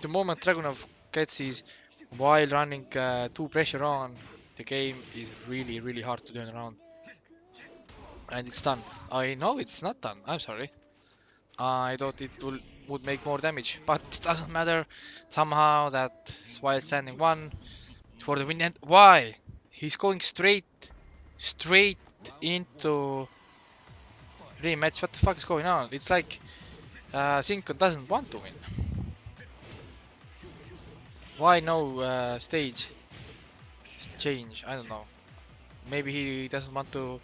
the moment Dragunov gets his while running 2 pressure on, the game is really hard to turn around. And it's done. I know it's not done. I'm sorry. I thought it would make more damage, but it doesn't matter. Somehow that while standing 1 for the win. And why? He's going straight into rematch. What the fuck is going on? It's like Zinkon doesn't want to win. Why no stage change? I don't know. Maybe he doesn't want to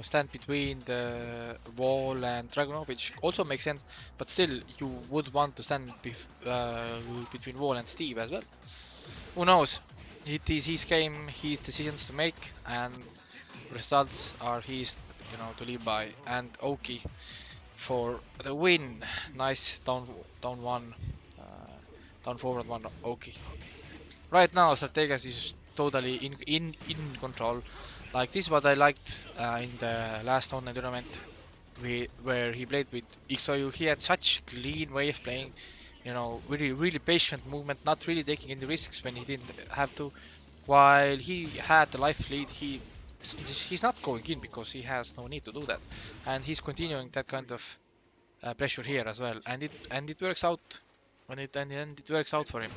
stand between the wall and Dragunov, which also makes sense, but still you would want to stand between wall and Steve as well. Who knows? It is his game, his decisions to make, and results are his to live by. And Oki for the win. Nice down 1, down forward 1 Oki. Right now Strategas is totally in control. Like, this is what I liked in the last online tournament where he played with Xiaoyu. He had such clean way of playing, really patient movement, not really taking any risks when he didn't have to. While he had the life lead, he's not going in because he has no need to do that, and he's continuing that kind of pressure here as well, and it works out and it works out for him.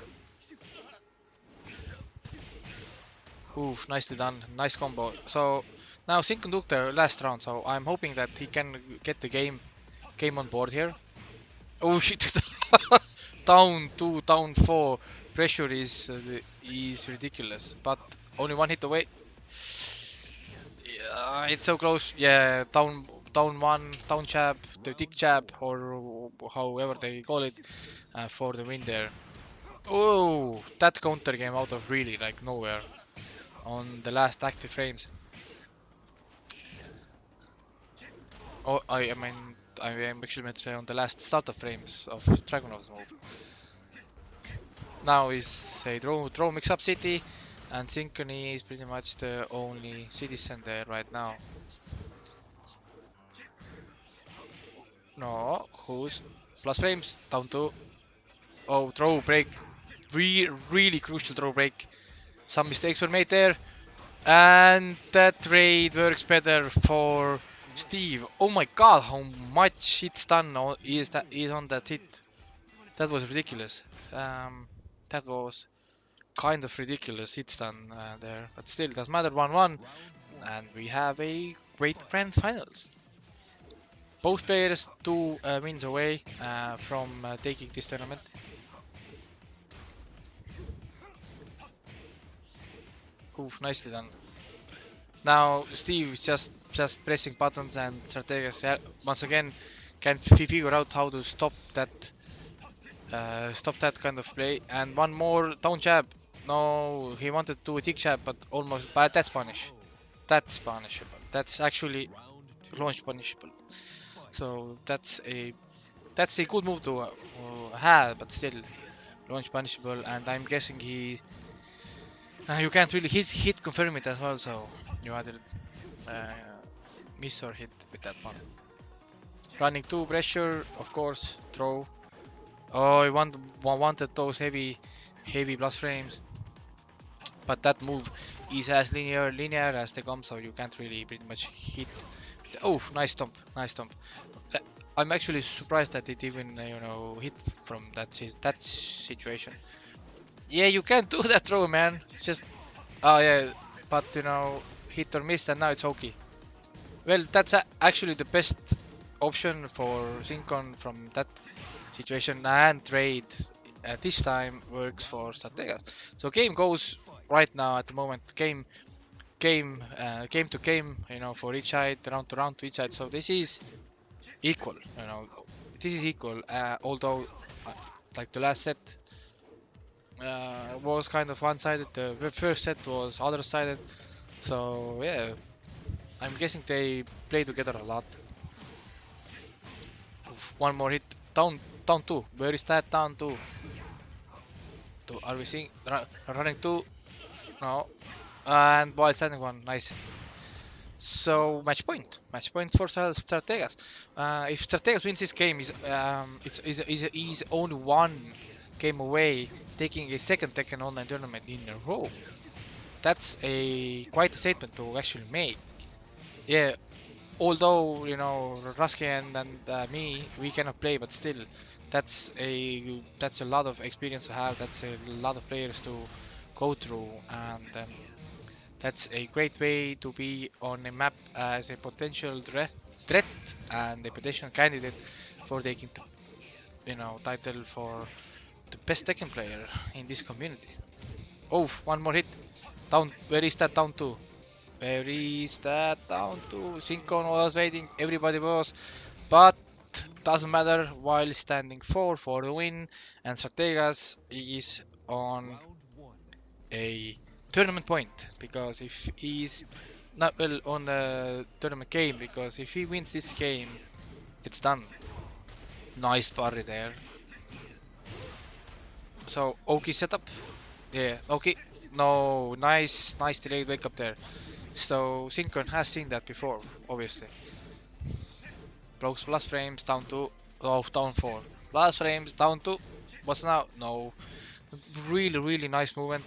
Oof, nicely done. Nice combo. So now Zinkon took the last round, so I'm hoping that he can get the game on board here. Oh shit. Down 2, down 4. Pressure is ridiculous, but only 1 hit away. Yeah, it's so close. Yeah, down 1, down jab, the dick jab, or however they call it, for the win there. Oh, that counter came out of really like nowhere on the last active frames. Oh, I am actually meant to say on the last startup frames of Dragunov's move. Now is a draw mix-up city, and Zinkon is pretty much the only citizen there right now. No, who's plus frames down to throw break, really crucial throw break. Some mistakes were made there, and that trade works better for Steve. Oh my god, how much hit stun is on that hit. That was ridiculous. That was kind of ridiculous hit stun there, but still doesn't matter. 1-1, and we have a great grand finals. Both players 2 wins away from taking this tournament. Oof, nicely done. Now Steve is just pressing buttons, and Strategas once again can't figure out how to stop that kind of play. And one more down jab. No, he wanted to do a tick jab, but almost. But that's punish. That's punishable. That's actually launch punishable. So that's a good move to have, but still launch punishable. And I'm guessing you can't really hit confirm it as well. So you either miss or hit with that one. Running 2 pressure, of course, throw. Oh, I wanted those heavy plus frames, but that move is as linear as they come, so you can't really pretty much hit. Oh, nice stomp. I'm actually surprised that it even hit from that situation. Yeah, you can't do that throw, man. It's just yeah, but hit or miss, and now it's okay. Well, that's actually the best option for Zinkon from that situation, and trade this time works for Strategas. So game goes right now at the moment. Game to game, for each side, round to round to each side. So this is equal, this is equal. Although, like the last set was kind of one-sided, the first set was other-sided. So yeah, I'm guessing they play together a lot. Oof, one more hit, down 2. Where is that down 2? Are we seeing running 2? No, and while standing 1, nice. So match point for Strategas. If Strategas wins this game, is only 1 game away, taking a second Tekken online tournament in a row. That's quite a statement to actually make. Yeah, although Ruski and me, we cannot play, but still, that's a lot of experience to have. That's a lot of players to go through, and that's a great way to be on a map as a potential threat and a potential candidate for taking title for the best Tekken player in this community. Oh, one more hit. Down. Where is that down to? Where is that down to? Zinkon was waiting. Everybody was, but doesn't matter. While standing 4 for the win, and Strategas is on a tournament point, because if he's not well on the tournament game, because if he wins this game, it's done. Nice parry there. So Oki setup. Yeah, okay. No, nice delayed wake up there. So Zinkon has seen that before, obviously. Plus frames down to down 4. Plus frames down to what's now? No. Really nice movement.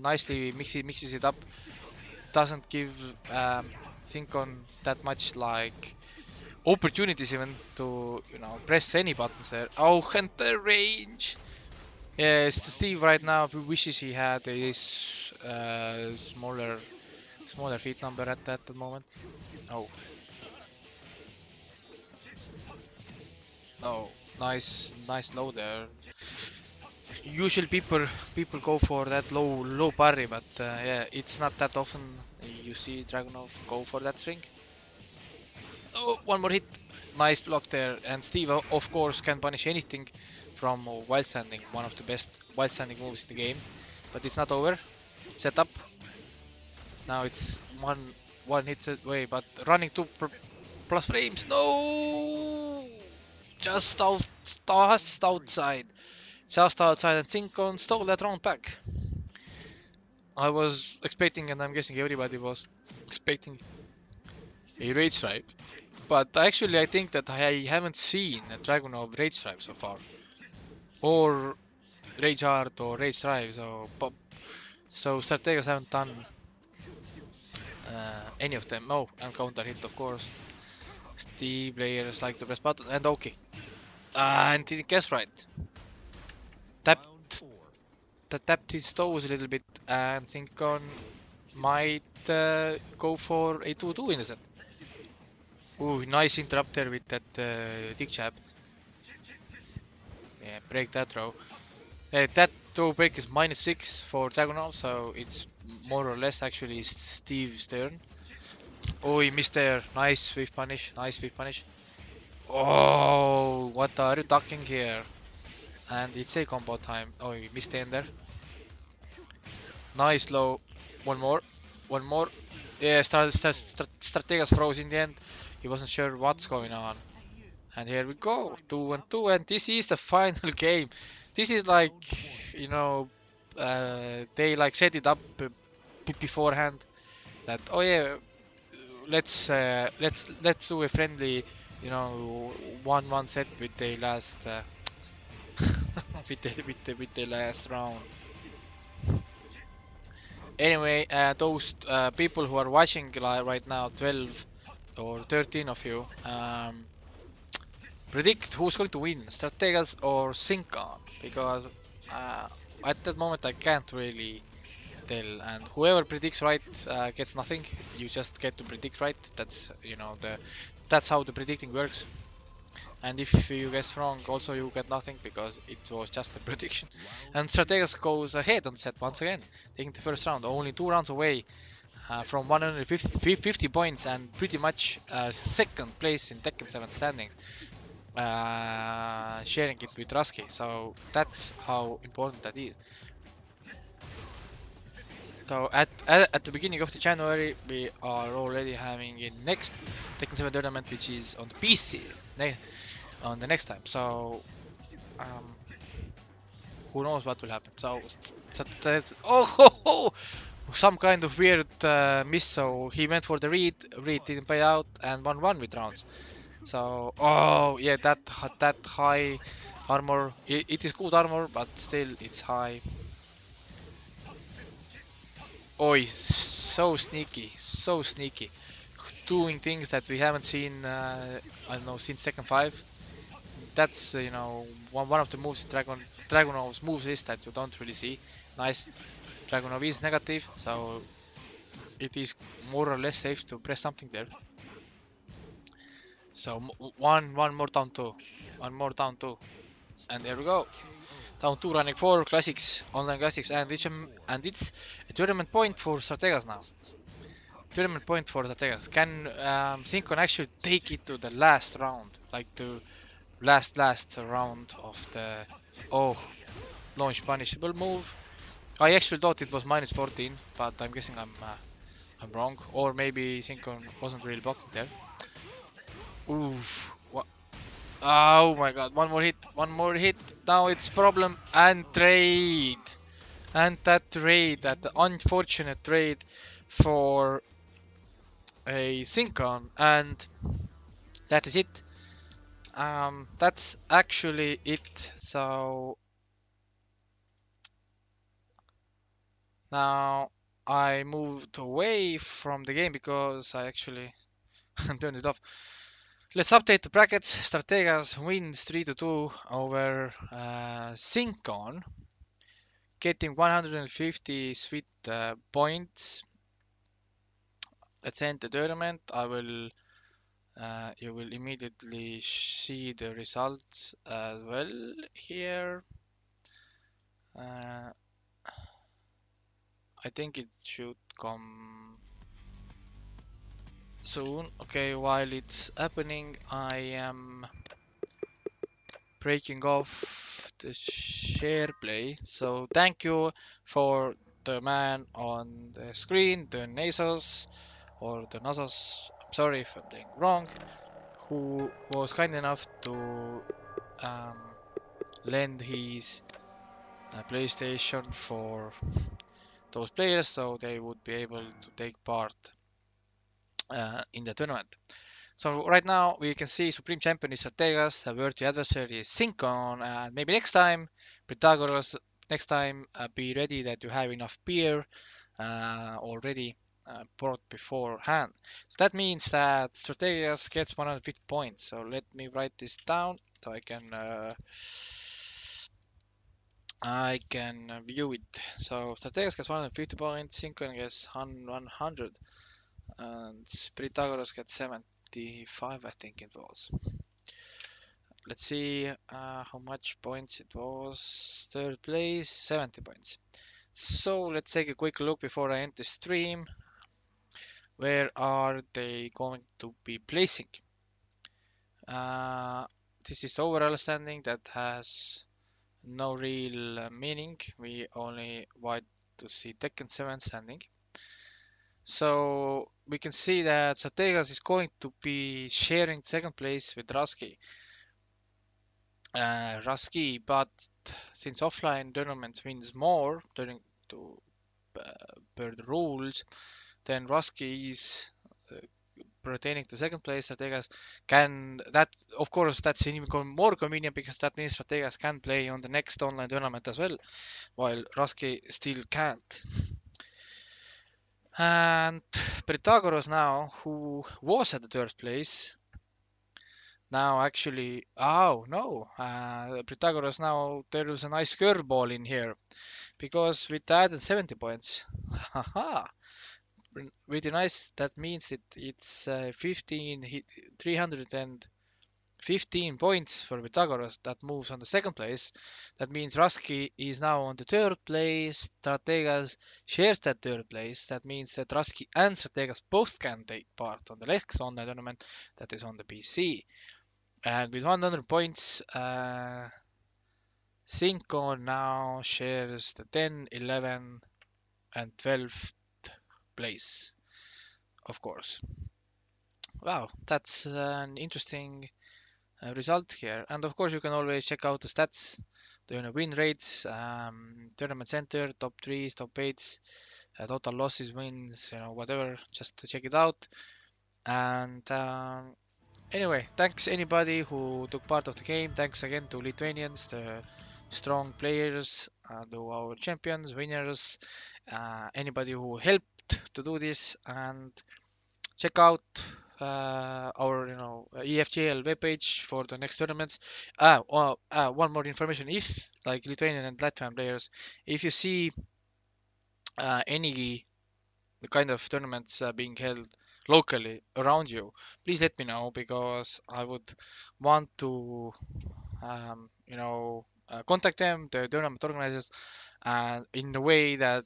Nicely mixes it up. Doesn't give Zinkon that much like opportunities even to press any buttons there. Oh, and the range. Yeah, Steve right now wishes he had a smaller feet number at that moment. Oh, no, nice low there. Usually people go for that low parry, but yeah, it's not that often you see Dragunov go for that string. Oh, one more hit. Nice block there, and Steve of course can punish anything from wild standing, one of the best wild standing moves in the game. But it's not over. Set up. Now it's one hit away, but running 2 plus frames. No, just outside. Just outside and Zinkon stole that round back. I was expecting, and I'm guessing everybody was expecting a Rage Stripe. But actually, I think that I haven't seen a Dragunov Rage Stripe so far. Or Rage Art or Rage Stripe. So Strategas haven't done any of them. Oh, and counter hit, of course. Steve players like to press button. And okay. And he guessed right. Tapped, tapped his toes a little bit. And Zinkon might go for a 2-2 in the set. Ooh, nice interrupt there with that dick jab. Yeah, break that throw. That throw break is -6 for Dragunov, so it's more or less actually Steve's turn. Oh, he missed there. Nice whiff punish. Nice whiff punish. Oh, what are you ducking here? And it's a combo time. Oh, he missed in there. Nice low. One more. One more. Yeah, Strategas froze in the end. He wasn't sure what's going on. And here we go, 2-2, and this is the final game. This is like, you know, they like set it up beforehand. That oh yeah, let's do a friendly, you know, 1-1 set with the last with the last round. Anyway, those people who are watching right now, 12 or 13 of you, predict who's going to win, Strategas or Zinkon, because at that moment I can't really tell, and whoever predicts right gets nothing. You just get to predict right. That's that's how the predicting works. And if you guess wrong, also you get nothing because it was just a prediction. And Strategas goes ahead on set once again, taking the first round, only 2 rounds away from 150 points and pretty much second place in Tekken 7 standings. Sharing it with Rusky, so that's how important that is. So at the beginning of the January, we are already having a next Tekken 7 tournament, which is on the PC on the next time. So who knows what will happen? So that's some kind of weird miss. So he went for the read didn't pay out, and 1-1 with rounds. So, oh yeah, that high armor, it is good armor, but still it's high. Oh, so sneaky, so sneaky, doing things that we haven't seen. I don't know, since Tekken 5. That's one of the moves Dragunov's moves is that you don't really see. Nice, Dragunov is negative, so it is more or less safe to press something there. So one more down two, and there we go. Down 2 running 4 classics, online classics, and it's a tournament point for Strategas now. Tournament point for Strategas. Can Zinkon actually take it to the last round, like the last round of the launch punishable move? I actually thought it was -14, but I'm guessing I'm wrong, or maybe Zinkon wasn't really blocking there. Oof. Oh my god, one more hit, now it's problem and trade. And that trade, that unfortunate trade for a Zinkon, and that is it. That's actually it. So now I moved away from the game because I actually turned it off. Let's update the brackets. Strategas wins 3-2 over Zinkon, getting 150 sweet points. Let's end the tournament. You will immediately see the results as well here. I think it should come soon. Okay, while it's happening, I am breaking off the share play. So thank you for the man on the screen, the Nasos or the Nasos. I'm sorry if I'm doing wrong. Who was kind enough to lend his PlayStation for those players, so they would be able to take part in the tournament. So right now we can see Supreme Champion is Strategas, the worthy adversary is Zinkon, and maybe next time, Priithagoras, next time be ready that you have enough beer already brought beforehand. So that means that Strategas gets 150 points. So let me write this down so I can view it. So Strategas gets 150 points, Zinkon gets 100, and Priithagoras gets 75, I think it was. Let's see how much points it was. Third place, 70 points. So let's take a quick look before I end the stream. Where are they going to be placing? This is the overall standing that has no real meaning. We only want to see Tekken 7 standing. So we can see that Strategas is going to be sharing second place with Rusky. But since offline tournaments wins more during to per the rules, then Rusky is pertaining to second place. Strategas can that of course that's even more convenient because that means Strategas can play on the next online tournament as well, while Rusky still can't. And Priithagoras now, who was at the third place, now actually, oh no, Priithagoras now there is a nice curveball in here because with the added 70 points, haha, pretty nice. That means it's 315 points for Pythagoras that moves on the second place. That means Rusky is now on the third place. Strategas shares that third place. That means that Rusky and Strategas both can take part on the next online tournament that is on the PC. And with 100 points, Zinkon now shares the 10, 11, and 12th place, of course. Wow, that's an interesting result here. And of course, you can always check out the stats, the win rates, tournament center, top threes, top eights, total losses, wins, whatever. Just to check it out. And anyway, thanks anybody who took part of the game. Thanks again to Lithuanians, the strong players, to our champions, winners, anybody who helped to do this. And check out our EFGL webpage for the next tournaments. One more information: if like Lithuanian and Latvian players, if you see any kind of tournaments being held locally around you, please let me know because I would want to contact them, the tournament organizers, and in a way that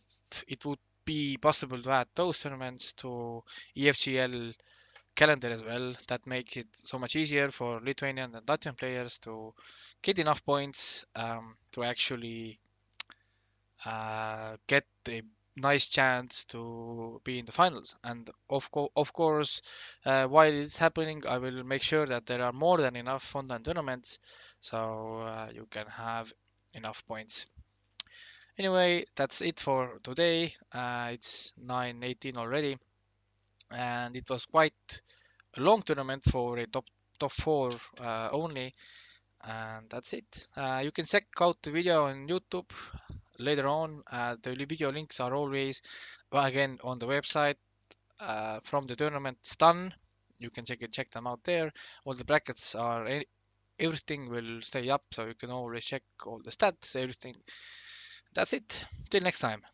it would be possible to add those tournaments to EFGL calendar as well. That makes it so much easier for Lithuanian and Latvian players to get enough points to actually get a nice chance to be in the finals. And of course, while it's happening, I will make sure that there are more than enough online tournaments so you can have enough points. Anyway, that's it for today. It's 9:18 already, and it was quite a long tournament for a top four only, and that's it. You can check out the video on YouTube later on. The video links are always again on the website from the tournament's done. You can check them out there. All the brackets are everything will stay up, so you can always check all the stats, everything. That's it. Till next time.